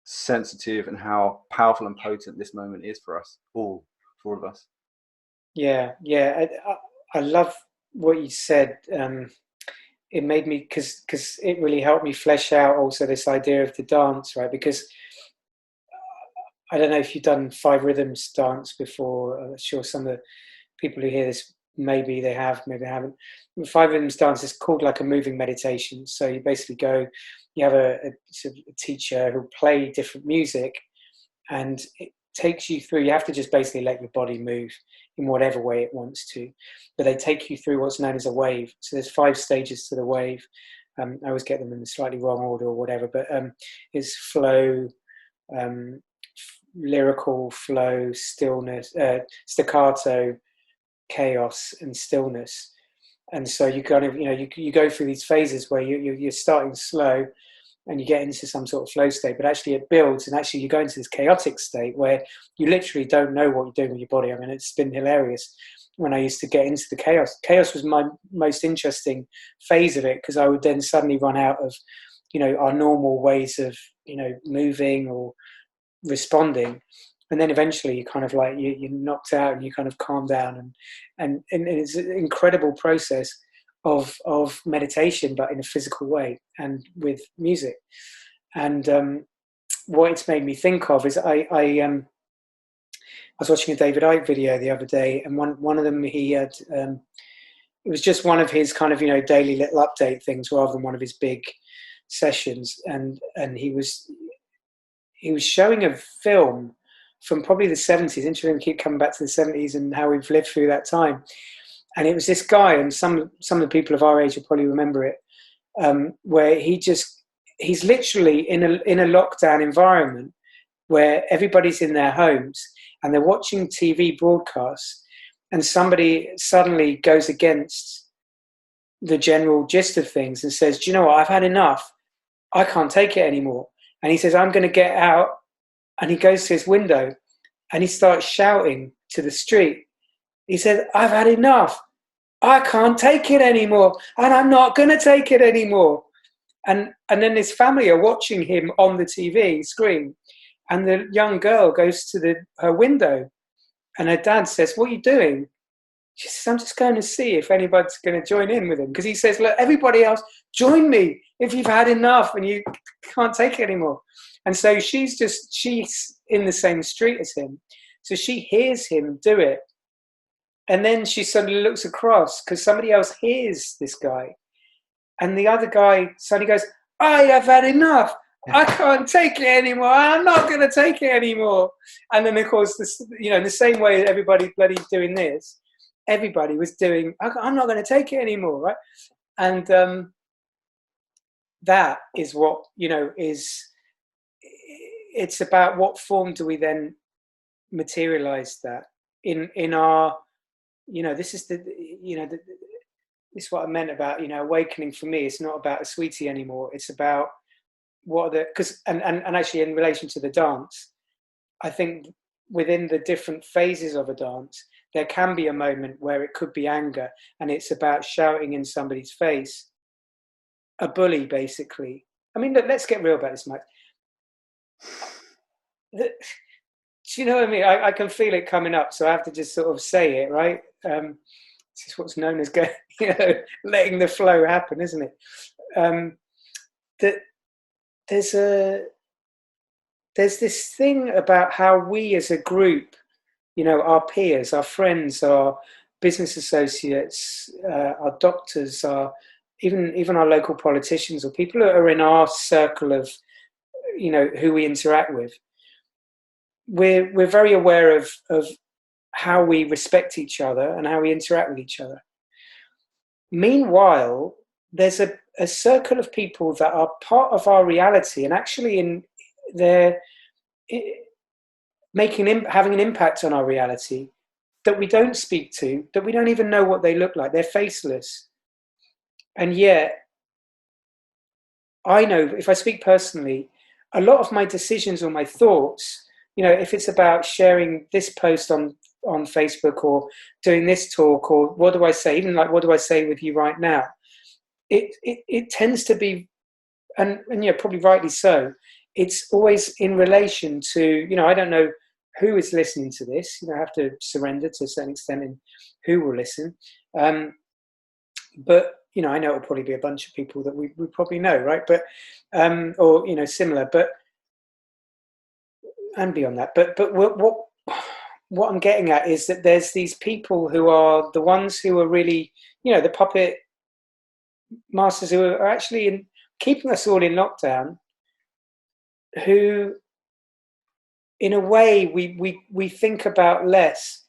S1: sensitive and how powerful and potent this moment is for us all, for all of us.
S2: Yeah. I love what you said. It made me, because it really helped me flesh out also this idea of the dance, right? Because I don't know if you've done 5 rhythms dance before. I'm sure some of the people who hear this maybe they have, maybe they haven't. Five rhythms dance is called like a moving meditation. So you basically go, you have a teacher who'll play different music, and it takes you through. You have to just basically let your body move in whatever way it wants to, but they take you through what's known as a wave. So there's 5 stages to the wave. I always get them in the slightly wrong order or whatever, but it's flow, lyrical, flow, stillness, staccato, chaos, and stillness. And so you kind of, you go through these phases where you're starting slow and you get into some sort of flow state, but actually it builds, and actually you go into this chaotic state where you literally don't know what you're doing with your body. I mean, it's been hilarious when I used to get into the chaos. Chaos was my most interesting phase of it, because I would then suddenly run out of, our normal ways of, moving or responding. And then eventually you kind of like, you're knocked out and you kind of calm down. And it's an incredible process of meditation, but in a physical way and with music. And what it's made me think of is I was watching a David Icke video the other day, and one of them, he had, it was just one of his kind of, daily little update things rather than one of his big sessions. And he was showing a film from probably the 70s. Interesting, keep coming back to the 70s and how we've lived through that time. And it was this guy, and some of the people of our age will probably remember it, where he's literally in a lockdown environment where everybody's in their homes and they're watching TV broadcasts, and somebody suddenly goes against the general gist of things and says, do you know what, I've had enough. I can't take it anymore. And he says, I'm going to get out. And he goes to his window and he starts shouting to the street. He said, I've had enough. I can't take it anymore. And I'm not going to take it anymore. And then his family are watching him on the TV screen. And the young girl goes to her window, and her dad says, what are you doing? She says, I'm just going to see if anybody's going to join in with him. Because he says, look, everybody else, join me if you've had enough and you can't take it anymore. And so she's in the same street as him. So she hears him do it. And then she suddenly looks across because somebody else hears this guy. And the other guy suddenly goes, I have had enough. I can't take it anymore. I'm not going to take it anymore. And then, of course, in the same way that everybody bloody doing this, everybody was doing, I'm not going to take it anymore, right? And that is what, it's about what form do we then materialize that in our, this is this is what I meant about, awakening for me. It's not about a sweetie anymore. It's about what are the, because, and actually in relation to the dance, I think within the different phases of a dance, there can be a moment where it could be anger, and it's about shouting in somebody's face, a bully, basically. I mean, look, let's get real about this, Mike. Do you know what I mean? I can feel it coming up, so I have to just sort of say it, right? This is what's known as letting the flow happen, isn't it? That there's this thing about how we as a group, our peers, our friends, our business associates, our doctors, even our local politicians, or people who are in our circle of, who we interact with. We're very aware of how we respect each other and how we interact with each other. Meanwhile, there's a circle of people that are part of our reality, and actually they're having an impact on our reality, that we don't speak to, that we don't even know what they look like. They're faceless. And yet, I know, if I speak personally, a lot of my decisions or my thoughts, if it's about sharing this post on Facebook or doing this talk, or what do I say, even like what do I say with you right now, it tends to be, and probably rightly so, it's always in relation to, I don't know who is listening to this. I have to surrender to a certain extent in who will listen. But, I know it'll probably be a bunch of people that we probably know, right? But, or, similar, but, and beyond that. But what I'm getting at is that there's these people who are the ones who are really, the puppet masters who are actually keeping us all in lockdown, who, in a way, we think about less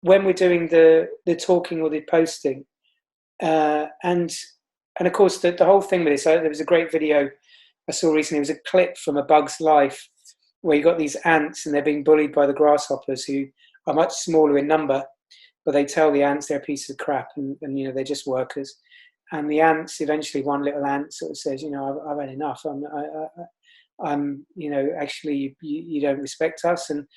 S2: when we're doing the talking or the posting, and of course the whole thing with this. There was a great video I saw recently. It was a clip from A Bug's Life where you got these ants and they're being bullied by the grasshoppers, who are much smaller in number, but they tell the ants they're a piece of crap, and they're just workers. And the ants, eventually, one little ant sort of says, I've had enough. I'm actually, you don't respect us. And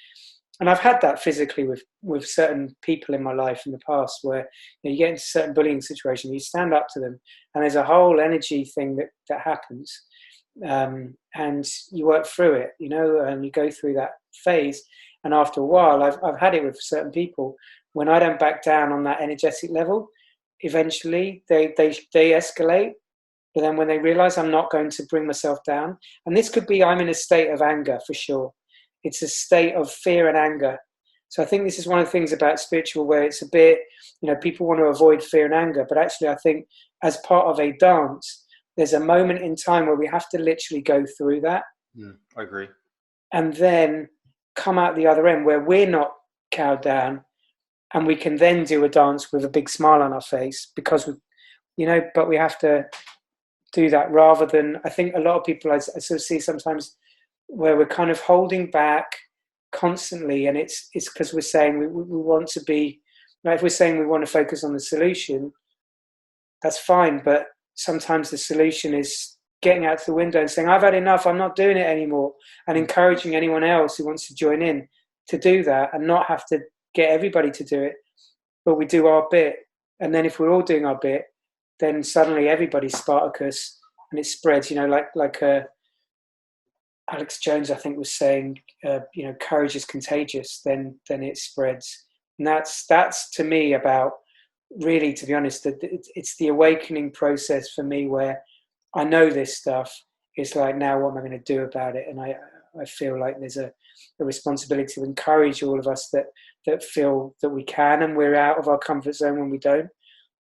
S2: I've had that physically with certain people in my life in the past, where you get into certain bullying situations, you stand up to them, and there's a whole energy thing that happens, and you work through it, and you go through that phase. And after a while, I've had it with certain people. When I don't back down on that energetic level, eventually they escalate. But then when they realize I'm not going to bring myself down, and this could be I'm in a state of anger for sure. It's a state of fear and anger. So I think this is one of the things about spiritual, where it's a bit, people want to avoid fear and anger. But actually, I think as part of a dance, there's a moment in time where we have to literally go through that.
S1: I agree. And
S2: then come out the other end where we're not cowed down, and we can then do a dance with a big smile on our face, because but we have to do that, rather than, I think a lot of people I sort of see sometimes where we're kind of holding back constantly, and it's because we're saying we want to be, if we're saying we want to focus on the solution, that's fine, but sometimes the solution is getting out to the window and saying, I've had enough, I'm not doing it anymore, and encouraging anyone else who wants to join in to do that, and not have to get everybody to do it, but we do our bit. And then if we're all doing our bit, then suddenly everybody's Spartacus, and it spreads, like Alex Jones, I think, was saying, courage is contagious, then it spreads. And that's to me about, really, to be honest, that it's the awakening process for me, where I know this stuff. It's like, now what am I going to do about it? And I feel like there's a responsibility to encourage all of us that feel that we can, and we're out of our comfort zone when we don't,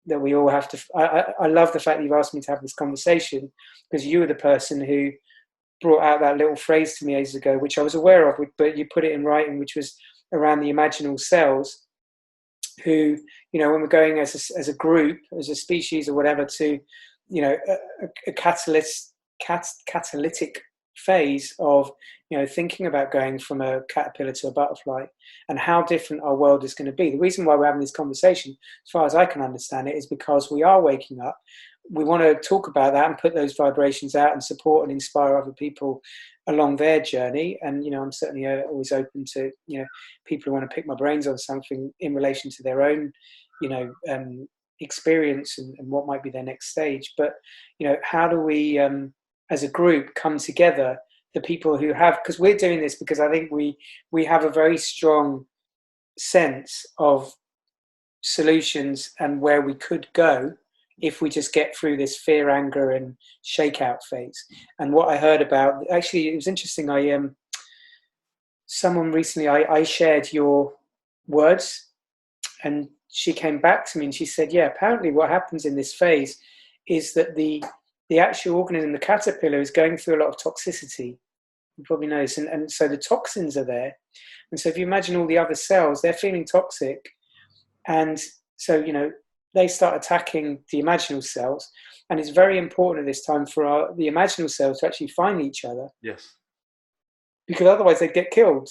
S2: that we all have to. I love the fact that you've asked me to have this conversation, because you were the person who brought out that little phrase to me ages ago, which I was aware of, but you put it in writing, which was around the imaginal cells, who, when we're going as a group, as a species or whatever, to, a catalytic phase of, thinking about going from a caterpillar to a butterfly, and how different our world is going to be. The reason why we're having this conversation, as far as I can understand it, is because we are waking up. We want to talk about that and put those vibrations out and support and inspire other people along their journey. And, I'm certainly always open to, people who want to pick my brains on something in relation to their own, experience and what might be their next stage. But, how do we, as a group, come together, the people who have, because we're doing this because I think we have a very strong sense of solutions and where we could go if we just get through this fear, anger, and shakeout phase. And what I heard about, actually, it was interesting. Someone recently, I shared your words, and she came back to me and she said, yeah, apparently what happens in this phase is that the actual organism, the caterpillar, is going through a lot of toxicity. You probably know this. And so the toxins are there. And so if you imagine all the other cells, they're feeling toxic. And so, they start attacking the imaginal cells. And it's very important at this time for the imaginal cells to actually find each other.
S1: Yes.
S2: Because otherwise they'd get killed.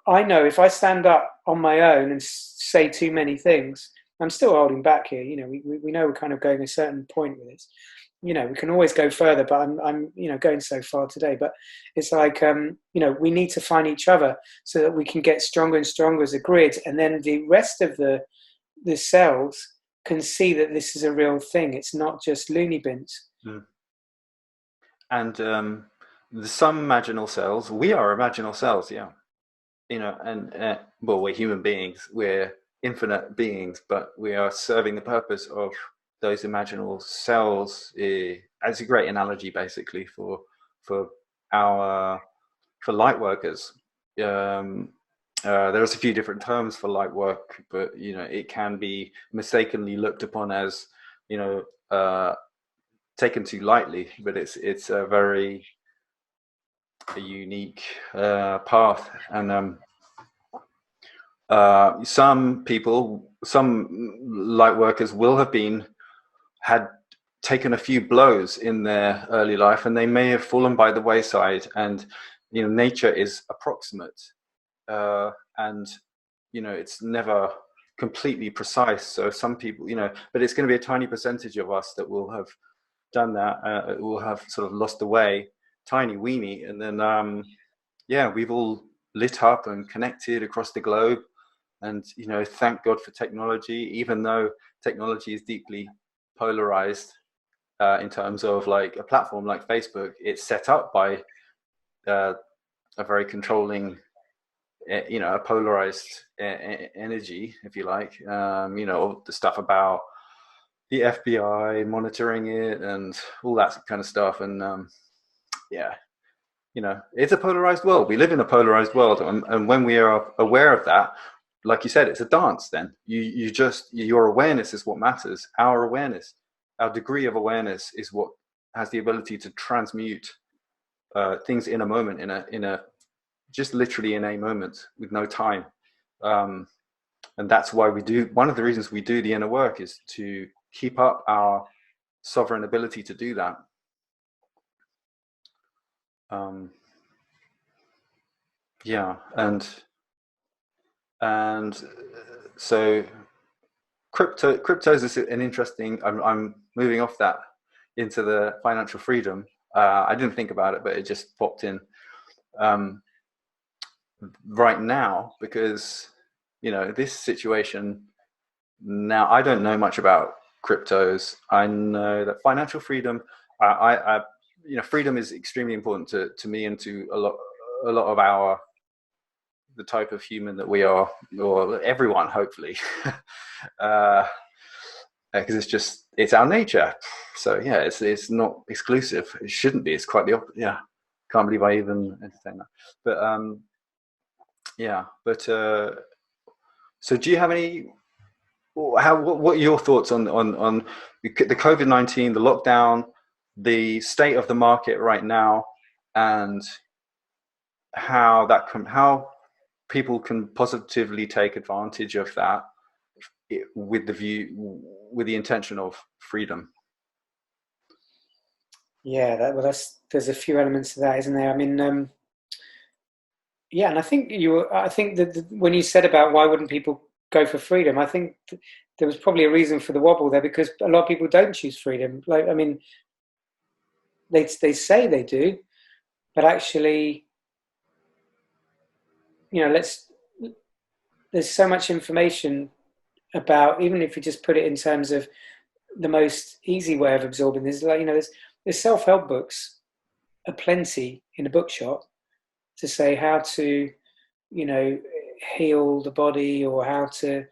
S2: I know if I stand up on my own and say too many things, I'm still holding back here. We know we're kind of going a certain point with this. We can always go further, but I'm going so far today. But it's like, we need to find each other so that we can get stronger and stronger as a grid. And then the rest of the cells can see that this is a real thing. It's not just loony bins.
S1: Mm. And some imaginal cells, we are imaginal cells, yeah. And we're human beings. We're infinite beings, but we are serving the purpose of those imaginal cells as a great analogy, basically, for light workers. there's a few different terms for light work, but it can be mistakenly looked upon as taken too lightly. But it's a very unique path, and some people, some light workers will have had taken a few blows in their early life, and they may have fallen by the wayside. And nature is approximate, and it's never completely precise. So some people, but it's going to be a tiny percentage of us that will have done that. Will have sort of lost the way, tiny weeny, and then we've all lit up and connected across the globe. And thank God for technology, even though technology is deeply polarized. In terms of like a platform like Facebook, it's set up by a very controlling, a polarized energy, if you like. The stuff about the FBI monitoring it and all that kind of stuff. And it's a polarized world. We live in a polarized world, and when we are aware of that, like you said, it's a dance. Then your awareness is what matters. Our awareness, our degree of awareness, is what has the ability to transmute things in a moment, in a just literally in a moment with no time. And that's why one of the reasons we do the inner work is to keep up our sovereign ability to do that. And so cryptos is an interesting. I'm moving off that into the financial freedom. I didn't think about it, but it just popped in right now, because this situation. Now, I don't know much about cryptos. I know that financial freedom, freedom is extremely important to me and to a lot of the type of human that we are, or everyone, hopefully, because it's our nature. So yeah, it's not exclusive. It shouldn't be. It's quite the opposite. Yeah, can't believe I even entertain that. But so do you have any? What are your thoughts on the COVID-19, the lockdown, the state of the market right now, and how people can positively take advantage of that with the intention of freedom?
S2: Yeah, there's a few elements to that, isn't there? I mean, and I think that when you said about why wouldn't people go for freedom, I think there was probably a reason for the wobble there, because a lot of people don't choose freedom. Like, I mean, they say they do, but actually, there's so much information about, even if you just put it in terms of the most easy way of absorbing this, there's self-help books aplenty in a bookshop to say how to, heal the body, or how to,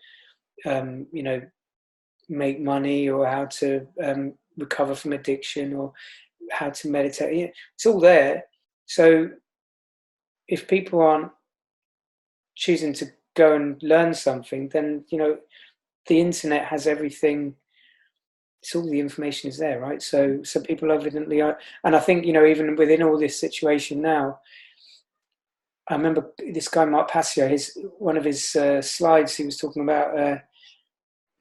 S2: make money, or how to recover from addiction, or how to meditate. It's all there. So if people aren't choosing to go and learn something, then the internet has everything. It's all the information is there, right? So people evidently are, and I think even within all this situation now, I remember this guy Mark Passio, one of his slides, he was talking about. There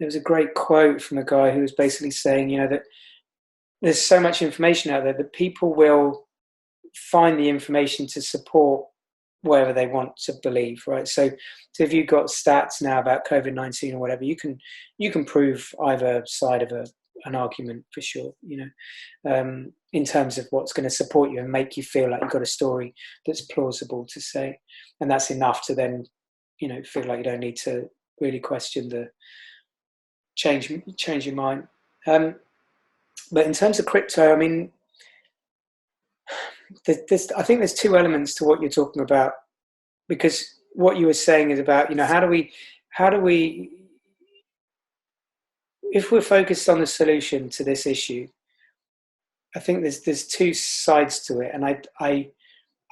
S2: was a great quote from a guy who was basically saying, that there's so much information out there that people will find the information to support whatever they want to believe, right? So if you've got stats now about COVID-19 or whatever, you can prove either side of an argument for sure, in terms of what's going to support you and make you feel like you've got a story that's plausible to say. And that's enough to then, feel like you don't need to really question the change your mind. But in terms of crypto, I mean, I think there's two elements to what you're talking about, because what you were saying is about, how do we, if we're focused on the solution to this issue, I think there's two sides to it. And I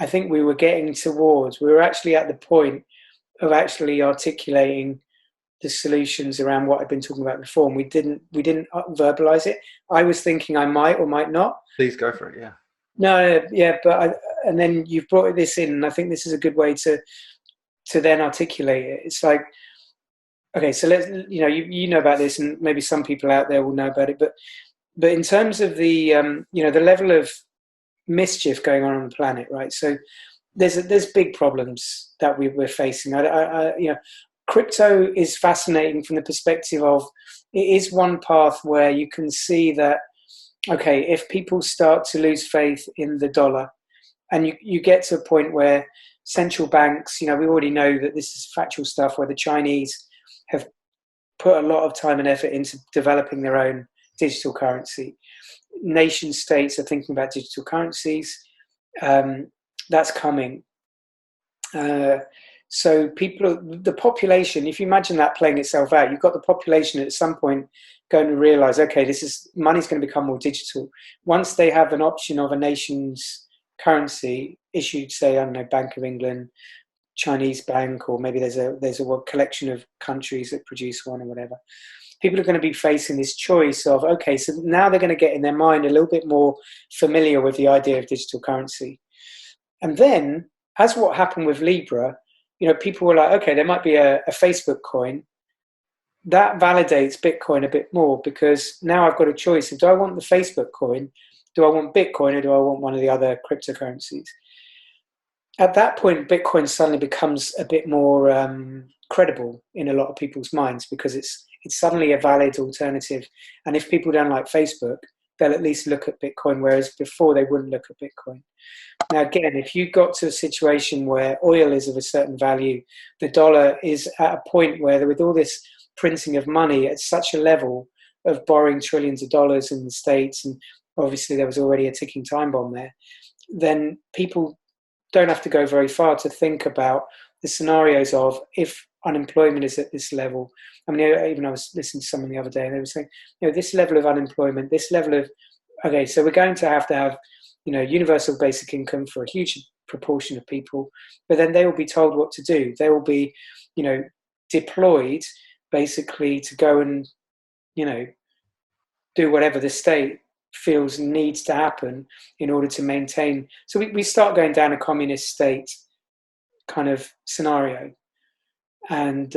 S2: think we were actually at the point of actually articulating the solutions around what I've been talking about before, and we didn't verbalize it. I was thinking I might or might not.
S1: Please go for it. Yeah.
S2: No, yeah, and then you've brought this in, and I think this is a good way to then articulate it. It's like, okay, so let's, you know about this, and maybe some people out there will know about it, but in terms of the the level of mischief going on the planet, right? So there's big problems that we're facing. Crypto is fascinating from the perspective of, it is one path where you can see that, okay, if people start to lose faith in the dollar, and you get to a point where central banks, we already know that this is factual stuff, where the Chinese have put a lot of time and effort into developing their own digital currency. Nation states are thinking about digital currencies. That's coming. So the population, if you imagine that playing itself out, you've got the population at some point going to realize, okay, money's going to become more digital. Once they have an option of a nation's currency issued, say, I don't know, Bank of England, Chinese bank, or maybe there's a collection of countries that produce one or whatever. People are going to be facing this choice of, okay, so now they're going to get in their mind a little bit more familiar with the idea of digital currency. And then, as what happened with Libra, people were like, okay, there might be a Facebook coin. That validates Bitcoin a bit more, because now I've got a choice. Do I want the Facebook coin? Do I want Bitcoin, or do I want one of the other cryptocurrencies? At that point, Bitcoin suddenly becomes a bit more credible in a lot of people's minds, because it's suddenly a valid alternative. And if people don't like Facebook, they'll at least look at Bitcoin, whereas before they wouldn't look at Bitcoin. Now, again, if you got to a situation where oil is of a certain value, the dollar is at a point where, with all this printing of money at such a level of borrowing trillions of dollars in the States, and obviously there was already a ticking time bomb there, then people don't have to go very far to think about the scenarios of, if unemployment is at this level. I mean, even I was listening to someone the other day, and they were saying, this level of unemployment, this level of, okay, so we're going to have, universal basic income for a huge proportion of people, but then they will be told what to do. They will be, deployed basically to go and, do whatever the state feels needs to happen in order to maintain. So we start going down a communist state kind of scenario. And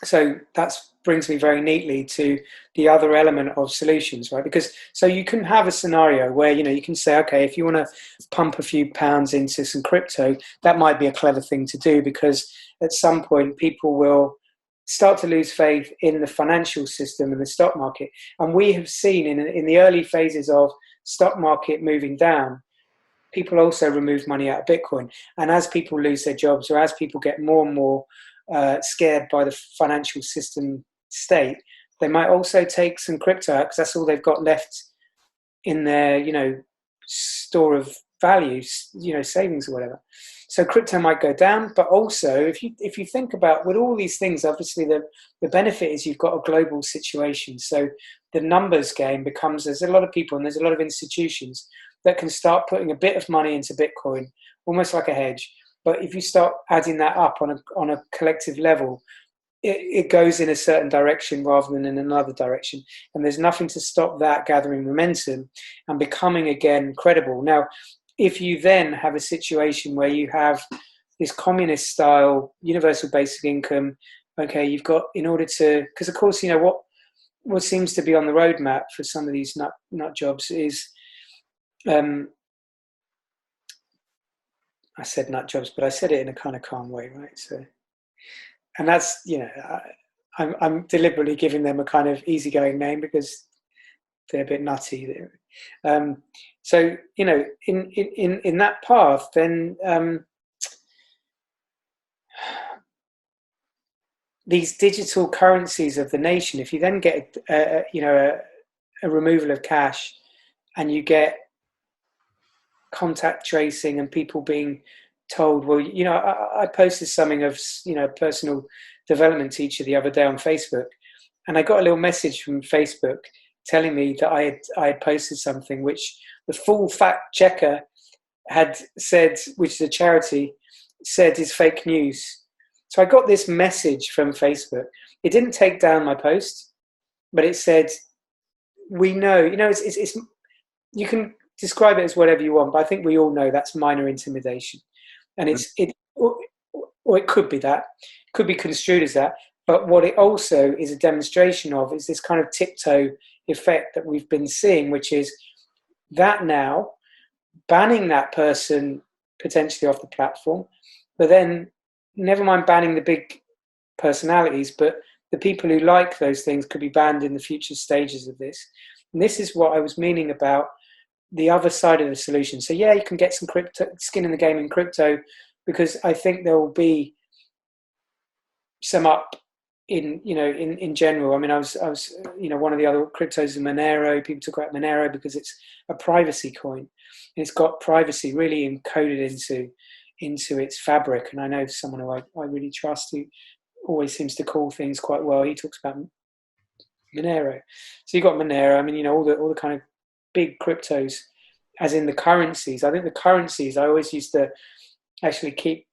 S2: so that brings me very neatly to the other element of solutions, right? Because so you can have a scenario where, you can say, okay, if you want to pump a few pounds into some crypto, that might be a clever thing to do, because at some point people will start to lose faith in the financial system and the stock market. And we have seen in the early phases of stock market moving down, people also remove money out of Bitcoin. And as people lose their jobs, or as people get more and more scared by the financial system state, they might also take some crypto out, because that's all they've got left in their, store of values, savings or whatever. So crypto might go down, but also if you think about, with all these things, obviously the benefit is you've got a global situation. So the numbers game becomes, there's a lot of people and there's a lot of institutions that can start putting a bit of money into Bitcoin, almost like a hedge. But if you start adding that up on a collective level, it goes in a certain direction rather than in another direction. And there's nothing to stop that gathering momentum and becoming again credible. Now, if you then have a situation where you have this communist style universal basic income, okay, you've got, in order to, because of course, what seems to be on the roadmap for some of these nut jobs is, I said nut jobs, but I said it in a kind of calm way, right? So, and that's, I'm deliberately giving them a kind of easygoing name because they're a bit nutty. So, in that path, then these digital currencies of the nation, if you then get, a removal of cash, and you get contact tracing and people being told, well, I posted something of, personal development teacher the other day on Facebook, and I got a little message from Facebook telling me that I had posted something which the full fact checker had said, which is a charity, said is fake news. So I got this message from Facebook. It didn't take down my post, but it said, we know, it's you can describe it as whatever you want, but I think we all know that's minor intimidation. And or it could be that, could be construed as that. But what it also is a demonstration of is this kind of tiptoe effect that we've been seeing, which is that now banning that person potentially off the platform, but then never mind banning the big personalities, but the people who like those things could be banned in the future stages of this. And this is what I was meaning about the other side of the solution. So yeah, you can get some crypto skin in the game in crypto, because I think there will be some up in general. I mean, I was one of the other cryptos is Monero. People talk about Monero because it's a privacy coin, and it's got privacy really encoded into its fabric. And I know someone who I really trust, who always seems to call things quite well. He talks about Monero. So you got Monero. I mean, all the kind of big cryptos, as in the currencies. I think the currencies, I always used to actually keep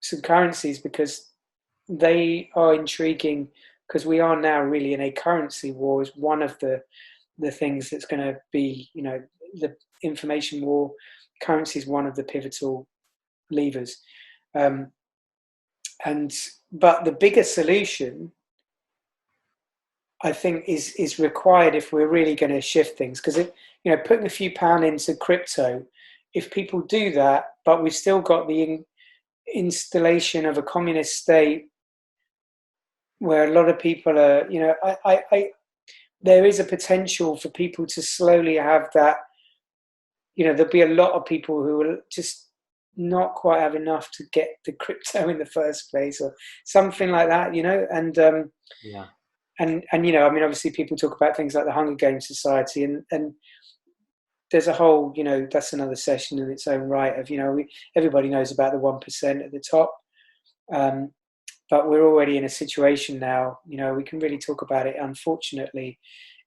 S2: some currencies, because they are intriguing, because we are now really in a currency war. Is one of the things that's going to be, the information war. Currency is one of the pivotal levers, but the bigger solution, I think, is required if we're really going to shift things. Because putting a few pound into crypto, if people do that, but we've still got the installation of a communist state where a lot of people are, there is a potential for people to slowly have that. There'll be a lot of people who will just not quite have enough to get the crypto in the first place, or something like that, and
S1: yeah.
S2: And I mean, obviously people talk about things like the Hunger Games Society, and there's a whole, that's another session in its own right of, everybody knows about the 1% at the top, but we're already in a situation now, we can really talk about it, unfortunately,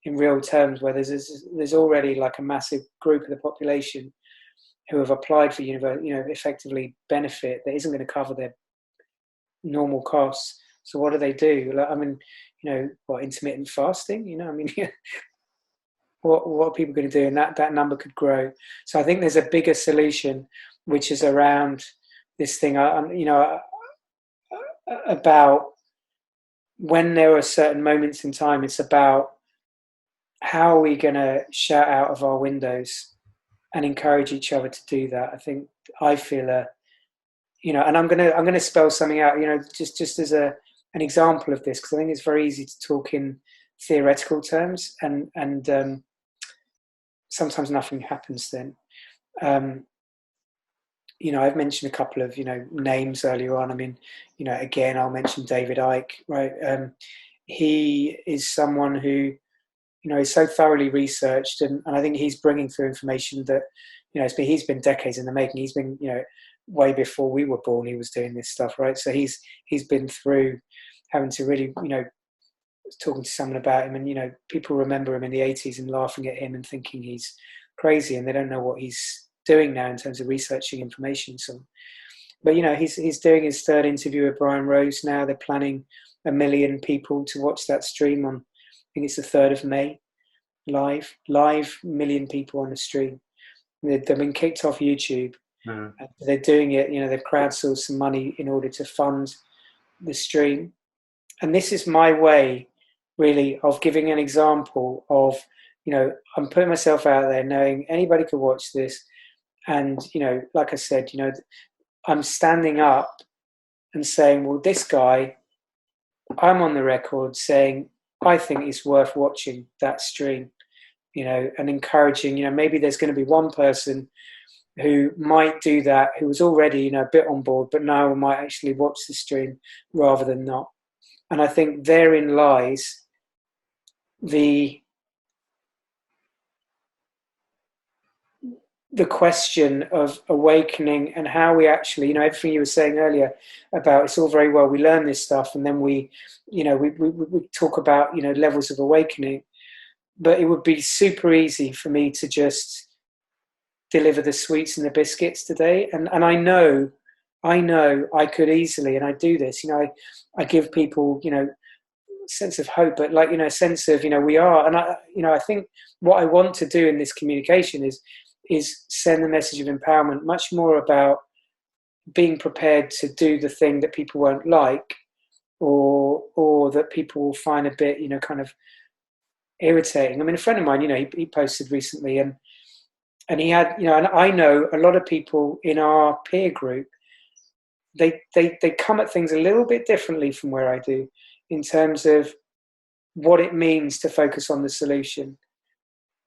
S2: in real terms, where there's already like a massive group of the population who have applied for effectively benefit that isn't going to cover their normal costs. So what do they do? I mean, intermittent fasting, I mean, what are people going to do? And that number could grow. So I think there's a bigger solution, which is around this thing, about when there are certain moments in time, it's about how are we going to shout out of our windows and encourage each other to do that. I feel and I'm going to spell something out, just as an example of this, because I think it's very easy to talk in theoretical terms, and sometimes nothing happens then. I've mentioned a couple of, names earlier on. I mean, again, I'll mention David Icke, right? He is someone who, is so thoroughly researched, and I think he's bringing through information that, he's been decades in the making. He's been, way before we were born, he was doing this stuff, right? So he's been through having to really, talking to someone about him, and people remember him in the 80s and laughing at him and thinking he's crazy, and they don't know what he's doing now in terms of researching information. So, but he's doing his third interview with Brian Rose now. They're planning 1 million people to watch that stream on, I think it's the 3rd of May, live 1 million people on the stream. They've been kicked off YouTube. They're doing it, they've crowdsourced some money in order to fund the stream. And this is my way, really, of giving an example of, I'm putting myself out there knowing anybody could watch this. And, like I said, I'm standing up and saying, well, this guy, I'm on the record saying, I think it's worth watching that stream, and encouraging, maybe there's going to be one person who might do that, who was already, a bit on board, but now might actually watch the stream rather than not. And I think therein lies the question of awakening, and how we actually, everything you were saying earlier about, it's all very well we learn this stuff and then we talk about, levels of awakening, but it would be super easy for me to just deliver the sweets and the biscuits today. And I know I know I could easily, and I do this, I give people, sense of hope, but like, a sense of, we are. And I think what I want to do in this communication is send the message of empowerment, much more about being prepared to do the thing that people won't like, or that people will find a bit, kind of irritating. I mean, a friend of mine, he posted recently, and he had, and I know a lot of people in our peer group, they come at things a little bit differently from where I do, in terms of what it means to focus on the solution.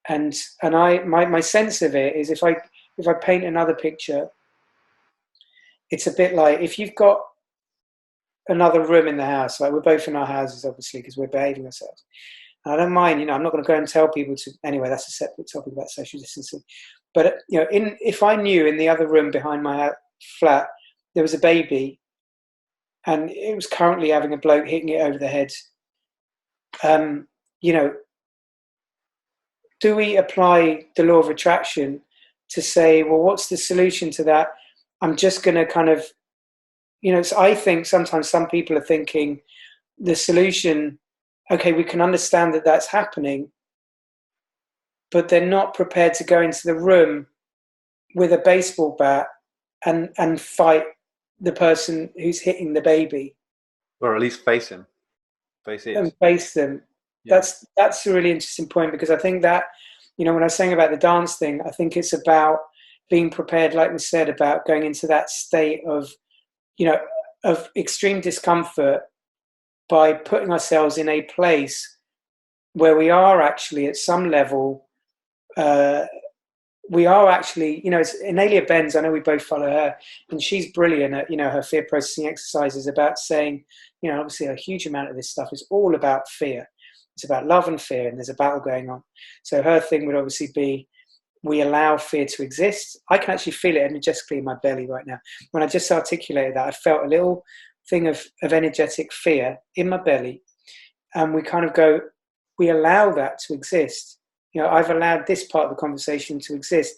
S2: And my sense of it is, if I paint another picture, it's a bit like if you've got another room in the house, like we're both in our houses, obviously, because we're behaving ourselves. And I don't mind, I'm not going to go and tell people to, anyway, that's a separate topic about social distancing. But, if I knew in the other room behind my flat, there was a baby and it was currently having a bloke hitting it over the head, do we apply the law of attraction to say, well, what's the solution to that? I'm just going to kind of, so I think sometimes some people are thinking the solution, okay, we can understand that that's happening, but they're not prepared to go into the room with a baseball bat and fight the person who's hitting the baby.
S1: Or at least face him. Face it.
S2: And face them. Yeah. That's a really interesting point, because I think that, when I was saying about the dance thing, I think it's about being prepared, like we said, about going into that state of, of extreme discomfort by putting ourselves in a place where we are actually at some level, we are actually, it's Enalia Benz, I know we both follow her, and she's brilliant at, her fear processing exercises, about saying, obviously a huge amount of this stuff is all about fear. It's about love and fear, and there's a battle going on. So her thing would obviously be, we allow fear to exist. I can actually feel it energetically in my belly right now. When I just articulated that, I felt a little thing of energetic fear in my belly. And we kind of go, we allow that to exist. I've allowed this part of the conversation to exist.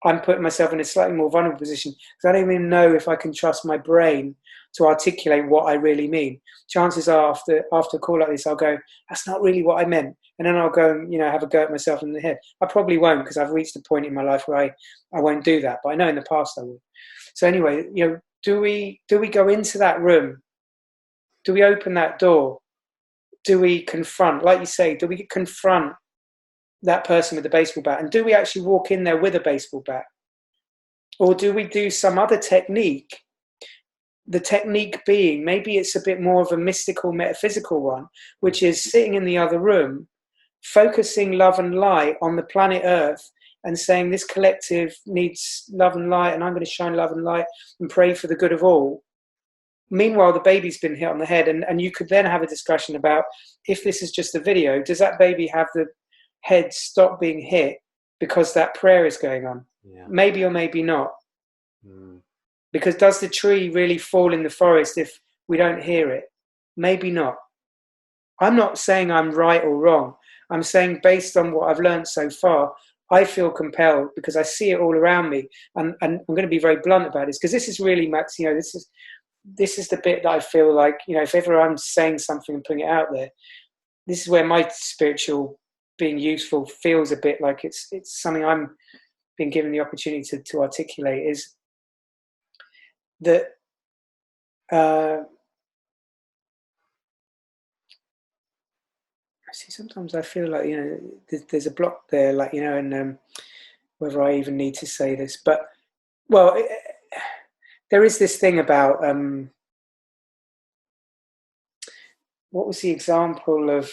S2: I'm putting myself in a slightly more vulnerable position because I don't even know if I can trust my brain to articulate what I really mean. Chances are after a call like this, I'll go, that's not really what I meant. And then I'll go and, have a go at myself in the head. I probably won't, because I've reached a point in my life where I won't do that. But I know in the past I would. So anyway, do we go into that room? Do we open that door? Do we confront, like you say, do we confront that person with the baseball bat? And do we actually walk in there with a baseball bat? Or do we do some other technique? The technique being, maybe it's a bit more of a mystical, metaphysical one, which is sitting in the other room, focusing love and light on the planet Earth and saying this collective needs love and light, and I'm going to shine love and light and pray for the good of all. Meanwhile, the baby's been hit on the head, and you could then have a discussion about, if this is just a video, does that baby have the head stop being hit because that prayer is going on? Yeah. Maybe or maybe not. Because does the tree really fall in the forest if we don't hear it? Maybe not. I'm not saying I'm right or wrong. I'm saying, based on what I've learned so far, I feel compelled, because I see it all around me. And I'm going to be very blunt about this, because this is really, Max, this is the bit that I feel like, if ever I'm saying something and putting it out there, this is where my spiritual being useful feels a bit like it's something I'm being given the opportunity to articulate, is that see, sometimes I feel like, there's a block there, like, and whether I even need to say this, but, well, there is this thing about, what was the example of,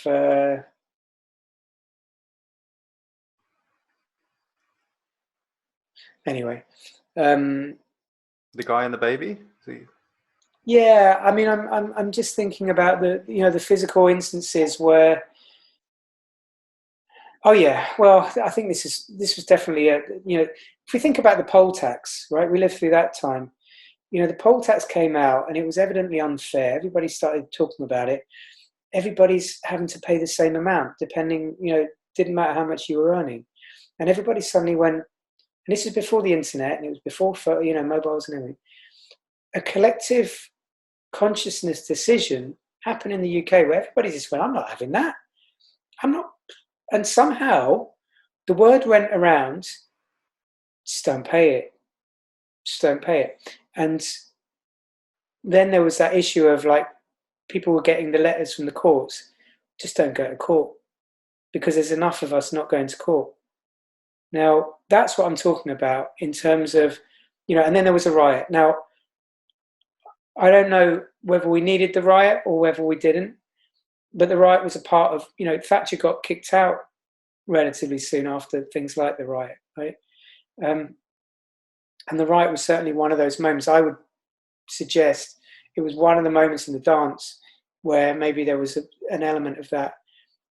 S2: anyway.
S1: The guy and the baby?
S2: Yeah, I mean, I'm just thinking about the physical instances where, oh yeah, well, I think this was definitely if we think about the poll tax, right? We lived through that time. The poll tax came out, and it was evidently unfair. Everybody started talking about it. Everybody's having to pay the same amount, depending, didn't matter how much you were earning. And everybody suddenly went, and this is before the internet, and it was before, mobiles and everything. a collective consciousness decision happened in the UK where everybody just went, I'm not having that. I'm not. And somehow the word went around, just don't pay it. Just don't pay it. And then there was that issue of like, people were getting the letters from the courts, just don't go to court because there's enough of us not going to court. Now, that's what I'm talking about in terms of, and then there was a riot. Now, I don't know whether we needed the riot or whether we didn't, but the riot was a part of, Thatcher got kicked out relatively soon after things like the riot, right? And the riot was certainly one of those moments. I would suggest it was one of the moments in the dance where maybe there was an element of that,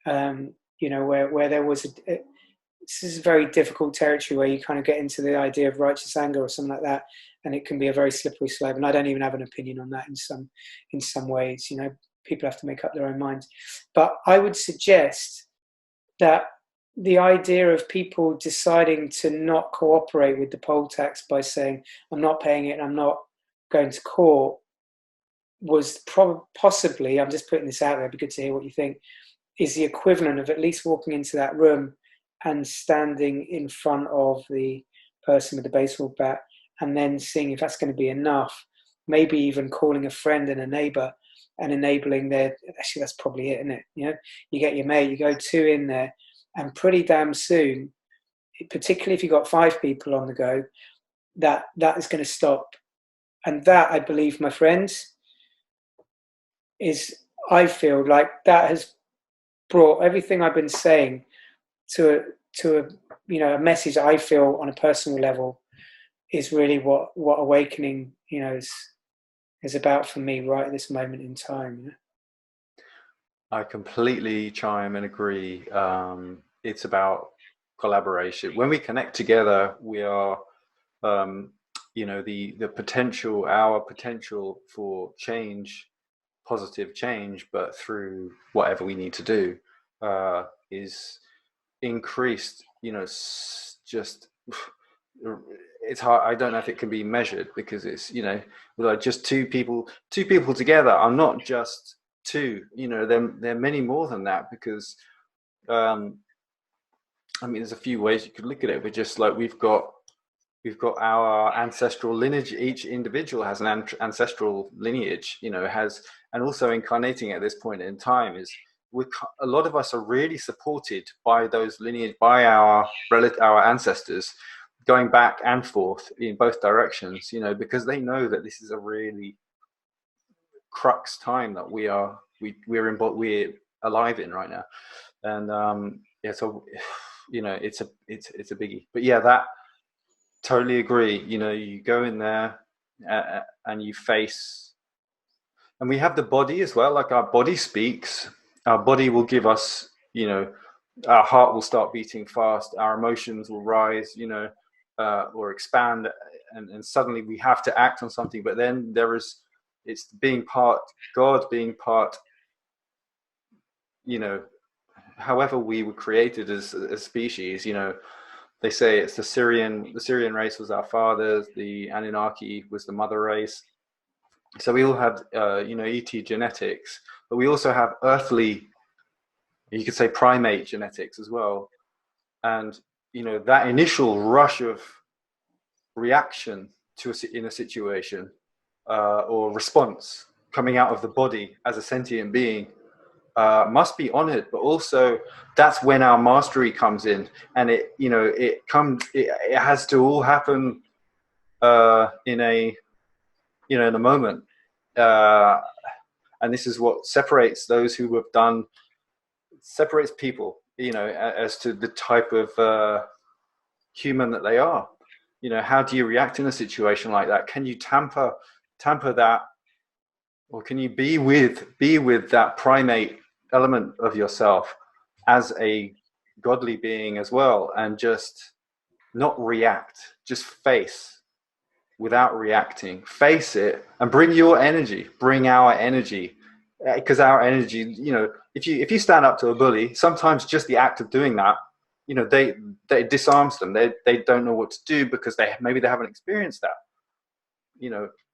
S2: where there was this is very difficult territory where you kind of get into the idea of righteous anger or something like that, and it can be a very slippery slope. And I don't even have an opinion on that in some ways. People have to make up their own minds. But I would suggest that the idea of people deciding to not cooperate with the poll tax by saying, I'm not paying it and I'm not going to court, was possibly, I'm just putting this out there, it'd be good to hear what you think, is the equivalent of at least walking into that room and standing in front of the person with the baseball bat and then seeing if that's going to be enough, maybe even calling a friend and a neighbour and enabling actually that's probably it, isn't it? You get your mate, you go 2 in there, and pretty damn soon, particularly if you've got 5 people on the go, that is going to stop. And that, I believe, my friends, I feel like that has brought everything I've been saying to a message I feel on a personal level is really what awakening is about for me right at this moment in time.
S1: I completely chime and agree. It's about collaboration. When we connect together, we are the potential, our potential for change, positive change, but through whatever we need to do, is increased. Just it's hard. I don't know if it can be measured because it's like just two people together are not just 2. They're many more than that because there's a few ways you could look at it, but just like we've got our ancestral lineage. Each individual has an ancestral lineage, and also incarnating at this point in time is a lot of us are really supported by those lineage, by our ancestors, going back and forth in both directions, because they know that this is a really crux time that we're alive in right now, and so it's a biggie. But yeah, that totally agree. You go in there and you face, and we have the body as well. Like our body speaks. Our body will give us, our heart will start beating fast. Our emotions will rise, or expand, and suddenly we have to act on something. But then it's being part God, being part, however we were created as a species. They say it's the Syrian race was our fathers, the Anunnaki was the mother race. So we all have, ET genetics, but we also have earthly, you could say primate genetics as well. And, that initial rush of reaction in a situation or response coming out of the body as a sentient being must be honored, but also that's when our mastery comes in, and it has to all happen in a moment, and this is what separates those who have separates people, as to the type of human that they are. How do you react in a situation like that? Can you tamper that, or can you be with that primate element of yourself as a godly being as well, and just not react, just face without reacting, face it, and bring your energy, bring our energy, because our energy, if you stand up to a bully, sometimes just the act of doing that, they disarms them. They don't know what to do because maybe they haven't experienced that.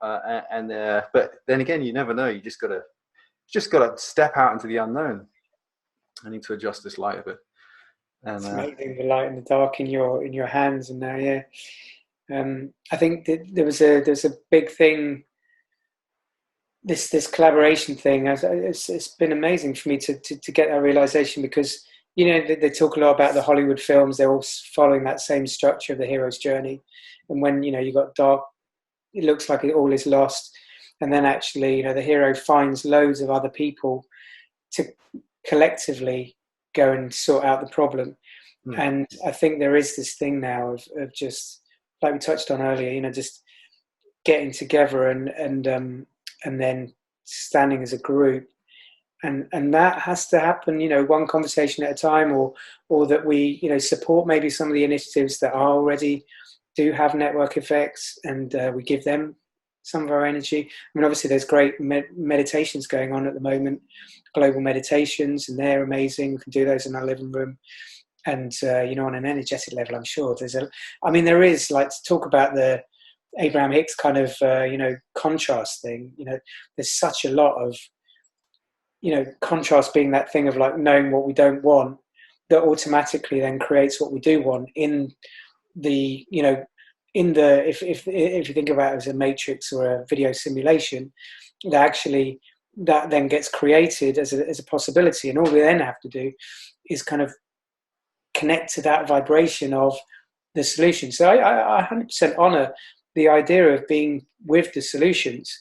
S1: but then again, you never know. You just gotta step out into the unknown. I need to adjust this light a bit. And
S2: it's amazing, the light and the dark in your hands. And now, yeah, I think that there's a big thing. This collaboration thing, it's been amazing for me to get that realization, because they talk a lot about the Hollywood films. They're all following that same structure of the hero's journey, and when you got dark, it looks like it all is lost, and then actually the hero finds loads of other people to collectively go and sort out the problem. And I think there is this thing now of just like we touched on earlier, just getting together and then standing as a group, and that has to happen, one conversation at a time, or that we support maybe some of the initiatives that are already do have network effects, and we give them some of our energy. I mean, obviously there's great meditations going on at the moment, global meditations, and they're amazing. We can do those in our living room. And, on an energetic level, I'm sure there is, like, to talk about the Abraham Hicks kind of, contrast thing, there's such a lot of, contrast being that thing of like knowing what we don't want, that automatically then creates what we do want in the, if you think about it as a matrix or a video simulation, that then gets created as a possibility. And all we then have to do is kind of connect to that vibration of the solution. So I 100% honor the idea of being with the solutions.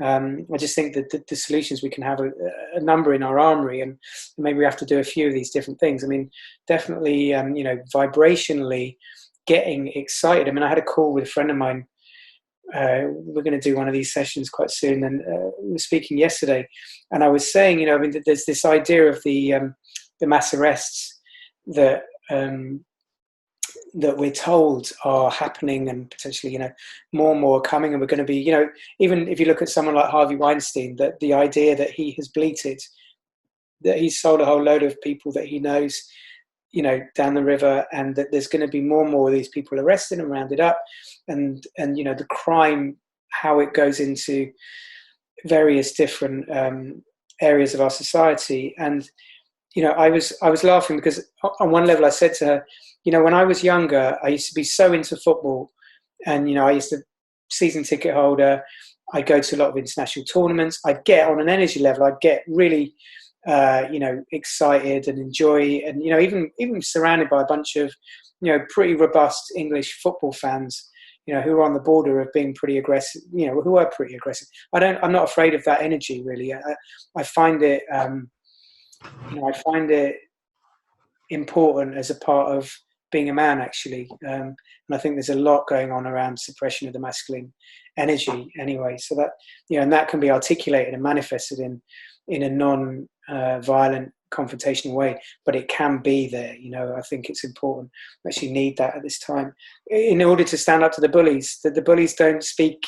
S2: I just think that the solutions, we can have a number in our armory, and maybe we have to do a few of these different things. I mean, definitely, vibrationally getting excited. I mean, I had a call with a friend of mine. We're going to do one of these sessions quite soon, and we were speaking yesterday, and I was saying, there's this idea of the mass arrests that we're told are happening, and potentially, more and more are coming, and we're going to be, even if you look at someone like Harvey Weinstein, that the idea that he has bleated, that he's sold a whole load of people that he knows, down the river, and that there's going to be more and more of these people arrested and rounded up, and the crime, how it goes into various different areas of our society. And I was laughing because on one level I said to her, when I was younger, I used to be so into football, and I used to, season ticket holder, I'd go to a lot of international tournaments. I'd get on an energy level, I'd get really excited and enjoy, and even surrounded by a bunch of pretty robust English football fans, who are on the border of being pretty aggressive, who are pretty aggressive. I'm not afraid of that energy, really. I find it I find it important as a part of being a man, actually. And I think there's a lot going on around suppression of the masculine energy anyway. So that, and that can be articulated and manifested in a non-violent, confrontational way, but it can be there. I think it's important. We actually need that at this time in order to stand up to the bullies. That the bullies don't speak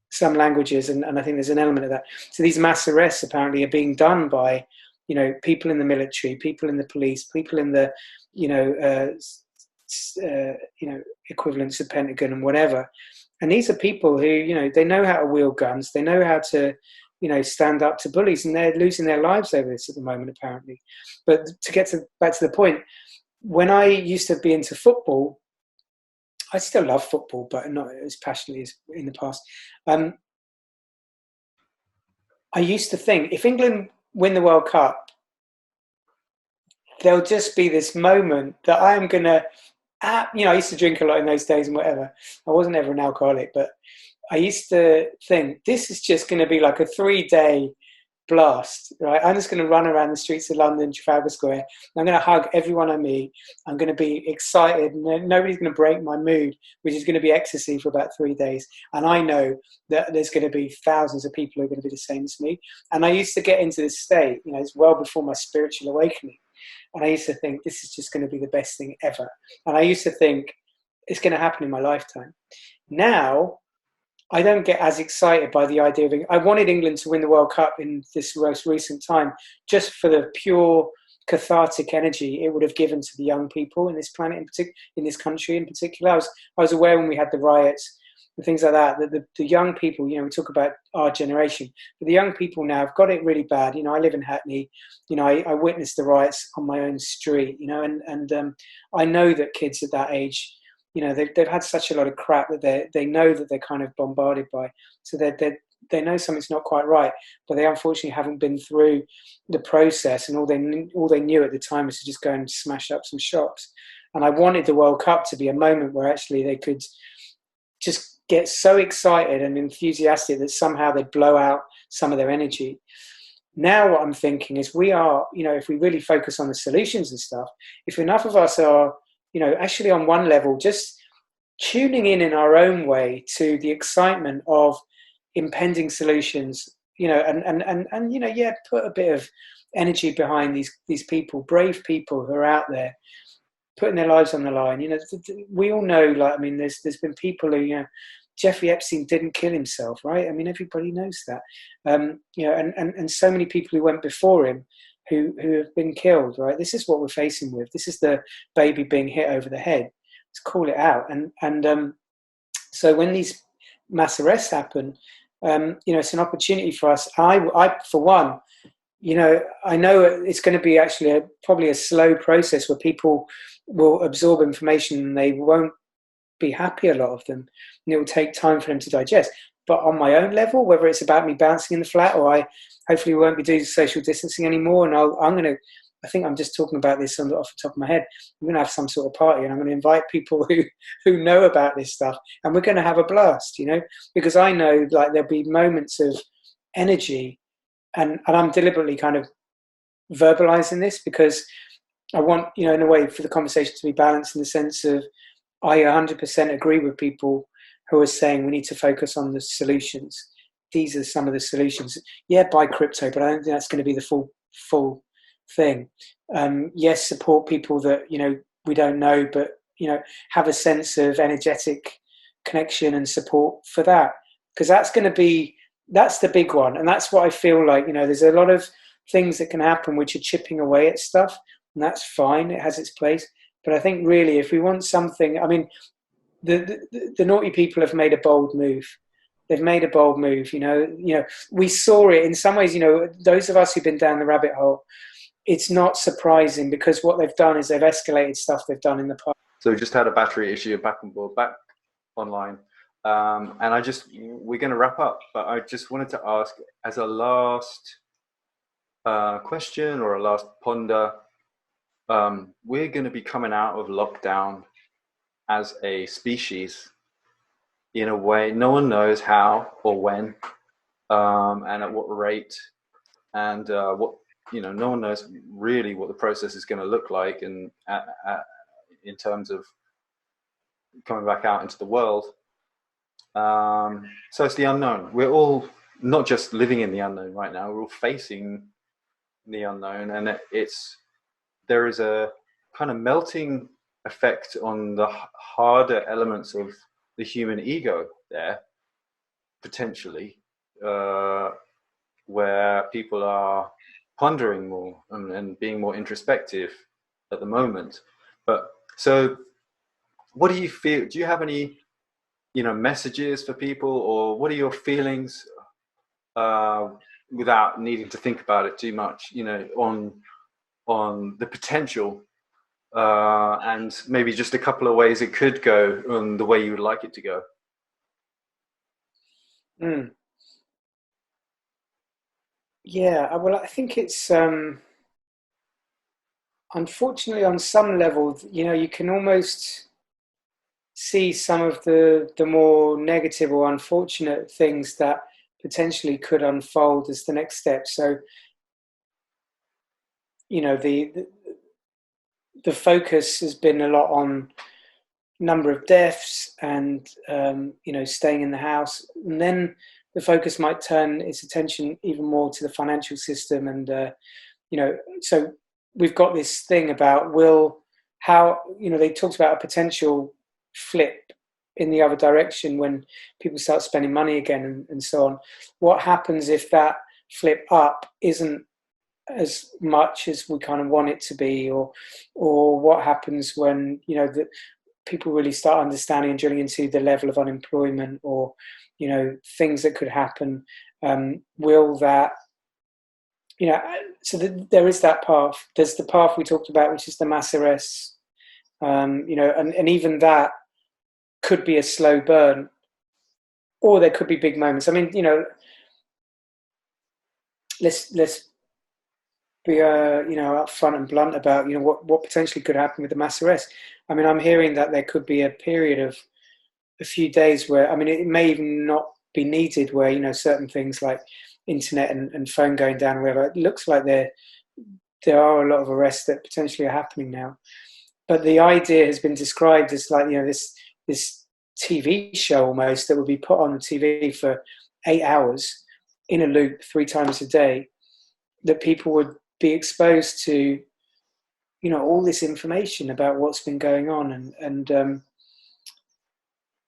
S2: some languages, and I think there's an element of that. So these mass arrests apparently are being done by people in the military, people in the police, people in the equivalents of Pentagon and whatever. And these are people who they know how to wield guns, they know how to stand up to bullies, and they're losing their lives over this at the moment, apparently. But to get back to the point, when I used to be into football, I still love football, but not as passionately as in the past. I used to think, if England win the World Cup, there'll just be this moment that I am going to, I used to drink a lot in those days and whatever. I wasn't ever an alcoholic, but I used to think, this is just going to be like a 3-day blast, right? I'm just going to run around the streets of London, Trafalgar Square. I'm going to hug everyone I meet. I'm going to be excited, and nobody's going to break my mood, which is going to be ecstasy for about 3 days. And I know that there's going to be thousands of people who are going to be the same as me. And I used to get into this state, it's well before my spiritual awakening. And I used to think, this is just going to be the best thing ever. And I used to think, it's going to happen in my lifetime. Now, I don't get as excited by the idea of I wanted England to win the World Cup in this most recent time, just for the pure cathartic energy it would have given to the young people in this planet, in this country in particular. I was aware when we had the riots and things like that. The young people, we talk about our generation, but the young people now have got it really bad. I live in Hackney. I witnessed the riots on my own street. And I know that kids at that age, they've had such a lot of crap that they know that they're kind of bombarded by. So they know something's not quite right, but they unfortunately haven't been through the process, and all they knew at the time was to just go and smash up some shops. And I wanted the World Cup to be a moment where actually they could just get so excited and enthusiastic that somehow they'd blow out some of their energy. Now what I'm thinking is we are, if we really focus on the solutions and stuff, if enough of us are, actually on one level, just tuning in our own way to the excitement of impending solutions, and put a bit of energy behind these people, brave people who are out there putting their lives on the line. We all know, there's been people who, Jeffrey Epstein didn't kill himself, right? Everybody knows that. And so many people who went before him who have been killed, right? This is what we're facing with. This is the baby being hit over the head. Let's call it out. And so when these mass arrests happen, it's an opportunity for us. I for one, I know it's going to be actually probably a slow process where people will absorb information and they won't be happy, a lot of them, and it will take time for them to digest. But on my own level, whether it's about me bouncing in the flat or I hopefully won't be doing social distancing anymore, and I think I'm just talking about this off the top of my head. I'm going to have some sort of party, and I'm going to invite people who know about this stuff, and we're going to have a blast, because I know there'll be moments of energy, and I'm deliberately kind of verbalizing this because I want, in a way, for the conversation to be balanced in the sense of I 100% agree with people who are saying we need to focus on the solutions. These are some of the solutions. Yeah, buy crypto, but I don't think that's going to be the full thing. Yes, support people that we don't know, but have a sense of energetic connection and support for that, because that's the big one, and that's what I feel like. There's a lot of things that can happen which are chipping away at stuff, and that's fine. It has its place, but I think really, if we want something, the naughty people have made a bold move. They've made a bold move. We saw it in some ways. Those of us who've been down the rabbit hole, it's not surprising because what they've done is they've escalated stuff they've done in the past.
S1: So we just had a battery issue, back online. And we're going to wrap up, but I just wanted to ask as a last question or a last ponder, we're going to be coming out of lockdown as a species in a way no one knows how or when, and at what rate, and what no one knows really what the process is going to look like, and in terms of coming back out into the world. So it's the unknown. We're all not just living in the unknown right now, we're all facing the unknown, and there is a kind of melting effect on the harder elements of the human ego there, potentially, where people are pondering more and being more introspective at the moment. But so what do you feel? Do you have any messages for people, or what are your feelings, without needing to think about it too much, on the potential, and maybe just a couple of ways it could go the way you would like it to go?
S2: Yeah, well, I think it's unfortunately on some level, you can almost see some of the more negative or unfortunate things that potentially could unfold as the next step. So, the focus has been a lot on number of deaths and staying in the house, and then the focus might turn its attention even more to the financial system, and so we've got this thing about they talked about a potential flip in the other direction when people start spending money again, and so on. What happens if that flip up isn't as much as we kind of want it to be, or what happens when people really start understanding and drilling into the level of unemployment, or things that could happen, will that, so there is that path. There's the path we talked about, which is the mass arrests, and even that could be a slow burn, or there could be big moments. I mean, let's be upfront and blunt about what potentially could happen with the mass arrest. I mean, I'm hearing that there could be a period of a few days where, I mean, it may even not be needed, where certain things like internet and phone going down, or whatever. It looks like there are a lot of arrests that potentially are happening now. But the idea has been described as like this TV show almost, that would be put on the TV for 8 hours in a loop 3 times a day, that people would be exposed to all this information about what's been going on, and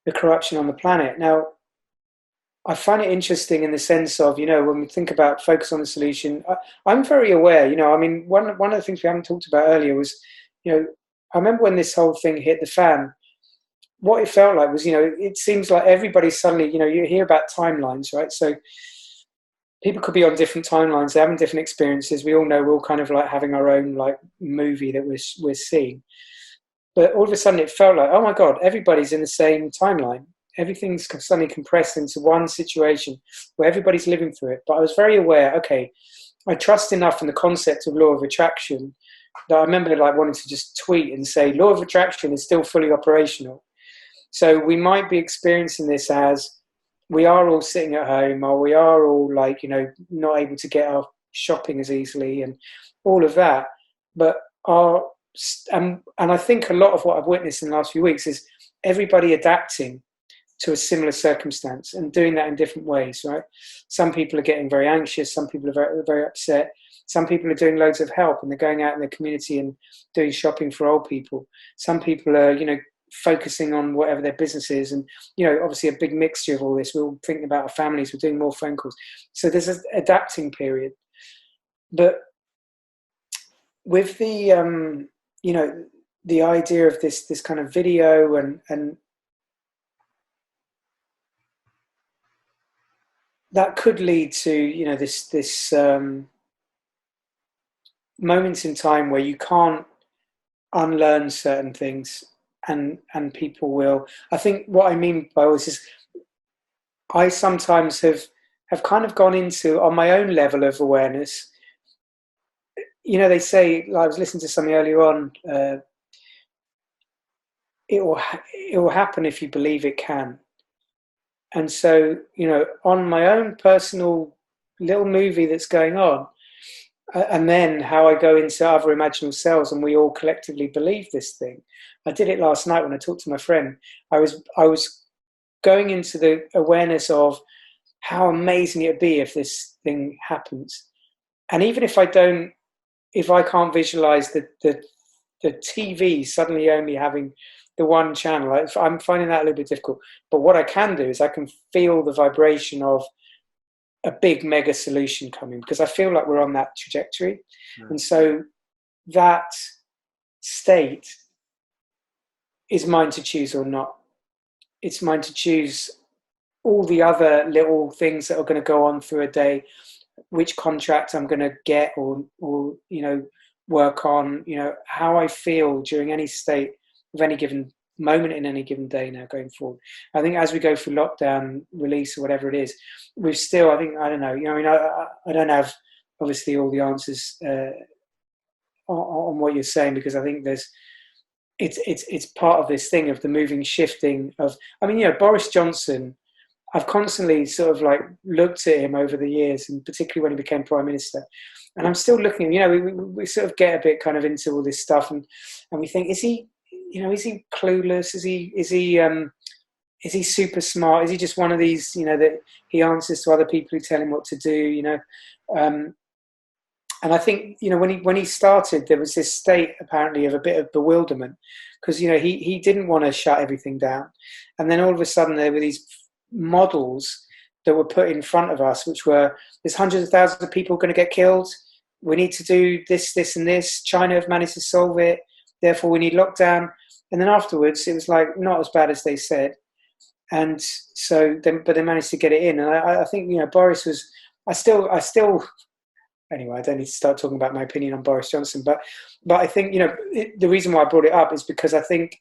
S2: the corruption on the planet. Now, I find it interesting in the sense of, when we think about focus on the solution, I'm very aware, I mean, one of the things we haven't talked about earlier was, I remember when this whole thing hit the fan, what it felt like was, it seems like everybody suddenly, you hear about timelines, right? So people could be on different timelines, they're having different experiences. We all know we're all kind of like having our own like movie that we're seeing. But all of a sudden it felt like, oh my God, everybody's in the same timeline. Everything's suddenly compressed into one situation where everybody's living through it. But I was very aware, okay, I trust enough in the concept of law of attraction that I remember like wanting to just tweet and say, law of attraction is still fully operational. So we might be experiencing this as we are all sitting at home, or we are all like, not able to get our shopping as easily and all of that. But and I think a lot of what I've witnessed in the last few weeks is everybody adapting to a similar circumstance and doing that in different ways, right? Some people are getting very anxious. Some people are very, very upset. Some people are doing loads of help and they're going out in the community and doing shopping for old people. Some people are, focusing on whatever their business is. And, obviously a big mixture of all this. We're all thinking about our families. We're doing more phone calls. So there's an adapting period. But with the, the idea of this kind of video and that could lead to, this moments in time where you can't unlearn certain things, and people will. I think what I mean by all this is I sometimes have kind of gone into, on my own level of awareness, they say, I was listening to something earlier on, it will happen if you believe it can. And so, on my own personal little movie that's going on, and then how I go into other imaginal selves and we all collectively believe this thing. I did it last night when I talked to my friend. I was going into the awareness of how amazing it'd be if this thing happens. And even if I can't visualize the TV suddenly only having the one channel, I'm finding that a little bit difficult. But what I can do is I can feel the vibration of a big mega solution coming, because I feel like we're on that trajectory. And so that state is mine to choose or not. It's mine to choose all the other little things that are going to go on through a day, which contract I'm going to get or work on, how I feel during any state of any given moment in any given day now going forward. I think as we go through lockdown, release, or whatever it is, we've still, I don't know, I don't have obviously all the answers on what you're saying, because I think it's part of this thing of the moving, shifting of, Boris Johnson, I've constantly sort of like looked at him over the years, and particularly when he became Prime Minister, and I'm still looking, we sort of get a bit kind of into all this stuff, and we think, is he clueless? Is he super smart? Is he just one of these, that he answers to other people who tell him what to do, and I think, when he started, there was this state apparently of a bit of bewilderment, because, he didn't want to shut everything down. And then all of a sudden there were these models that were put in front of us, which were, there's hundreds of thousands of people going to get killed. We need to do this, this, and this. China have managed to solve it. Therefore, we need lockdown. And then afterwards, it was like not as bad as they said. And so then, but they managed to get it in. And I think, Boris was, I still, anyway, I don't need to start talking about my opinion on Boris Johnson, but I think, the reason why I brought it up is because I think,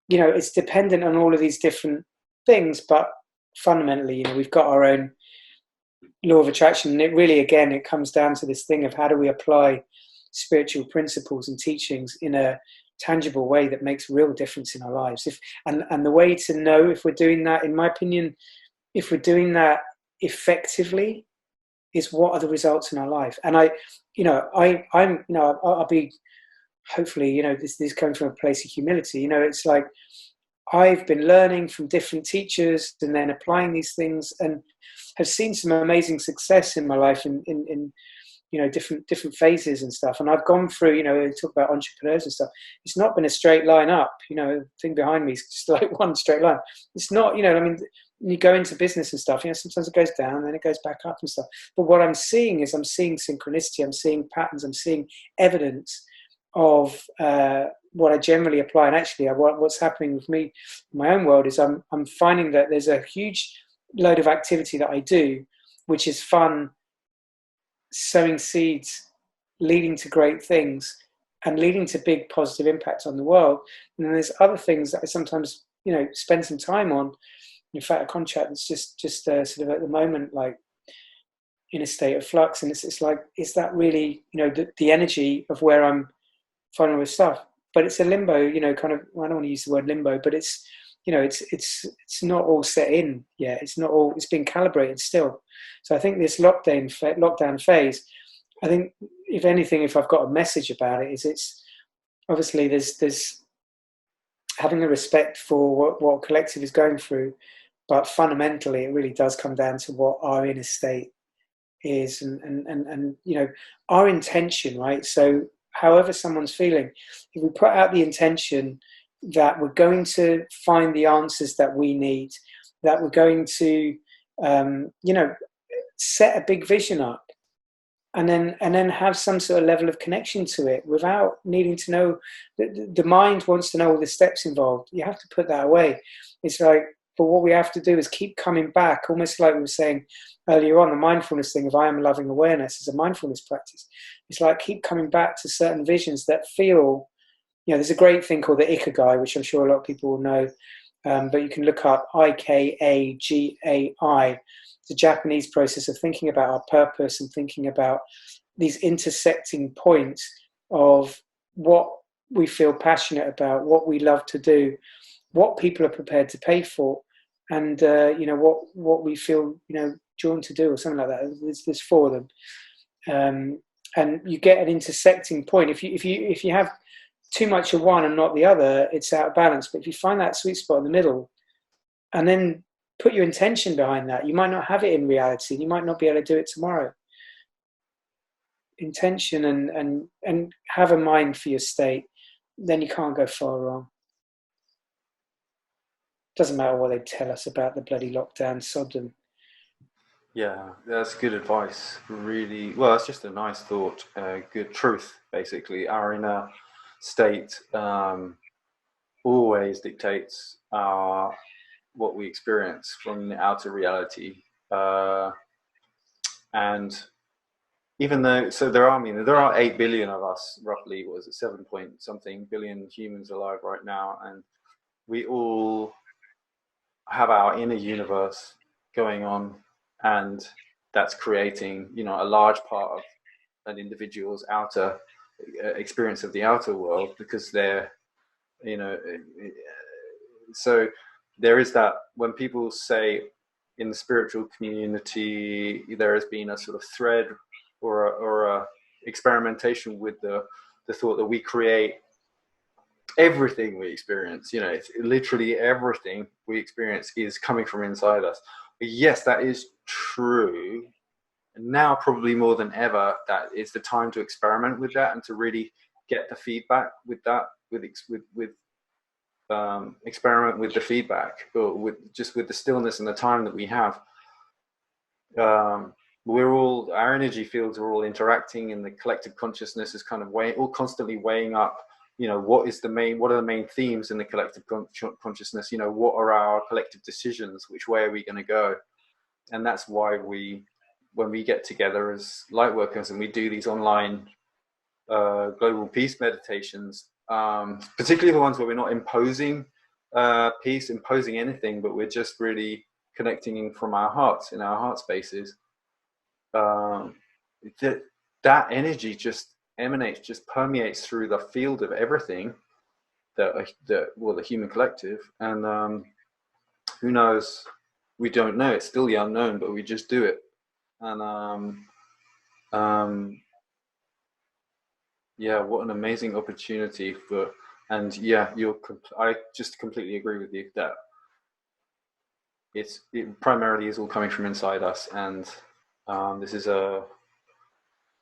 S2: it's dependent on all of these different things, but fundamentally, we've got our own law of attraction. And it really, again, it comes down to this thing of how do we apply spiritual principles and teachings in a tangible way that makes real difference in our lives. And the way to know if we're doing that, in my opinion, if we're doing that effectively, is what are the results in our life. And I'll be, hopefully, this is coming from a place of humility. It's like I've been learning from different teachers and then applying these things, and have seen some amazing success in my life in different phases and stuff. And I've gone through, talk about entrepreneurs and stuff. It's not been a straight line up. The thing behind me is just like one straight line. It's not, when you go into business and stuff, sometimes it goes down and then it goes back up and stuff. But what I'm seeing is I'm seeing synchronicity, I'm seeing patterns, I'm seeing evidence of what I generally apply. And actually, what's happening with me in my own world is I'm finding that there's a huge load of activity that I do, which is fun, sowing seeds, leading to great things and leading to big positive impacts on the world. And then there's other things that I sometimes, spend some time on. In fact, a contract that's just sort of at the moment, like in a state of flux. And it's like, is that really, the energy of where I'm finding with stuff? But it's a limbo, kind of, I don't want to use the word limbo, but it's, it's not all set in yet. It's not all, it's being calibrated still. So I think this lockdown phase, I think if anything, if I've got a message about it, is it's obviously there's having a respect for what collective is going through, but fundamentally it really does come down to what our inner state is and our intention, right? So however someone's feeling, if we put out the intention that we're going to find the answers that we need, that we're going to, set a big vision up, and then have some sort of level of connection to it without needing to know. The mind wants to know all the steps involved. You have to put that away. It's like, but what we have to do is keep coming back, almost like we were saying earlier on, the mindfulness thing of I am loving awareness is a mindfulness practice. It's like keep coming back to certain visions that feel, there's a great thing called the Ikigai, which I'm sure a lot of people will know, but you can look up Ikagai. It's a Japanese process of thinking about our purpose and thinking about these intersecting points of what we feel passionate about, what we love to do, what people are prepared to pay for, and what we feel drawn to do, or something like that. There's four of them, and you get an intersecting point. If you have too much of one and not the other, it's out of balance. But if you find that sweet spot in the middle, and then put your intention behind that, you might not have it in reality. You might not be able to do it tomorrow. Intention and have a mind for your state, then you can't go far wrong. Doesn't matter what they tell us about the bloody lockdown, sod them.
S1: Yeah, that's good advice. Really, well, it's just a nice thought. Good truth, basically. Our inner state always dictates what we experience from the outer reality. And even though, so there are 8 billion of us, roughly, what is it, 7 point something billion humans alive right now. And we all have our inner universe going on, and that's creating, a large part of an individual's outer experience of the outer world, because they're, so there is that, when people say in the spiritual community there has been a sort of thread or a experimentation with the thought that we create everything we experience. It's literally everything we experience is coming from inside us. But yes, that is true. And now probably more than ever, that is the time to experiment with that and to really get the feedback with that, with experiment with the feedback, or with the stillness and the time that we have. Our energy fields are all interacting, and the collective consciousness is kind of constantly weighing up what are the main themes in the collective consciousness? What are our collective decisions? Which way are we going to go? And that's why when we get together as light workers and we do these online global peace meditations, particularly the ones where we're not imposing peace, imposing anything, but we're just really connecting from our hearts, in our heart spaces. That energy just emanates, just permeates through the field of everything, the human collective. And who knows? We don't know. It's still the unknown, but we just do it. And yeah, what an amazing opportunity I just completely agree with you that it primarily is all coming from inside us, and this is a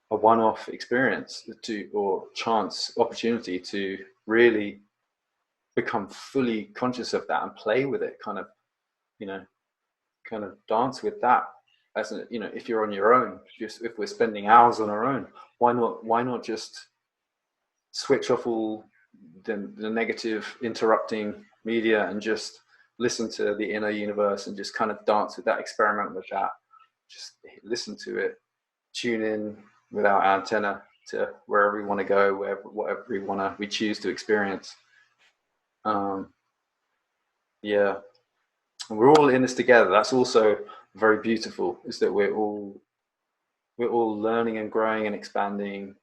S1: one-off experience or chance opportunity to really become fully conscious of that and play with it, kind of dance with that. As if you're on your own, if we're spending hours on our own, why not just switch off all the negative interrupting media and just listen to the inner universe and just kind of dance with that, experiment with that, just listen to it, tune in with our antenna to wherever we want to go, whatever we choose to experience. Yeah, and we're all in this together. That's also very beautiful, is that we're all learning and growing and expanding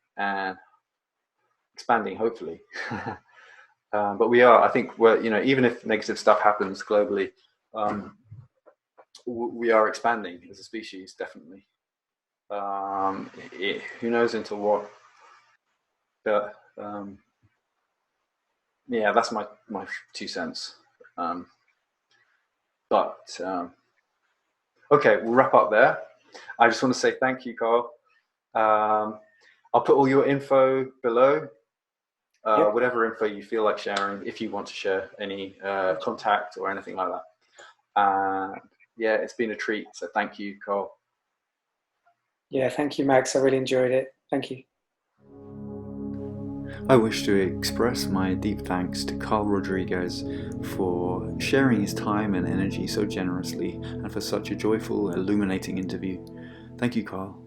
S1: hopefully. But I think we're, even if negative stuff happens globally, we are expanding as a species, definitely. Who knows into what, but yeah, that's my 2 cents. Okay, we'll wrap up there. I just want to say thank you, Carl. I'll put all your info below, yep. Whatever info you feel like sharing, if you want to share any contact or anything like that. Yeah, it's been a treat. So thank you, Carl.
S2: Yeah, thank you, Max. I really enjoyed it. Thank you.
S1: I wish to express my deep thanks to Carl Rodrigues for sharing his time and energy so generously and for such a joyful, illuminating interview. Thank you, Carl.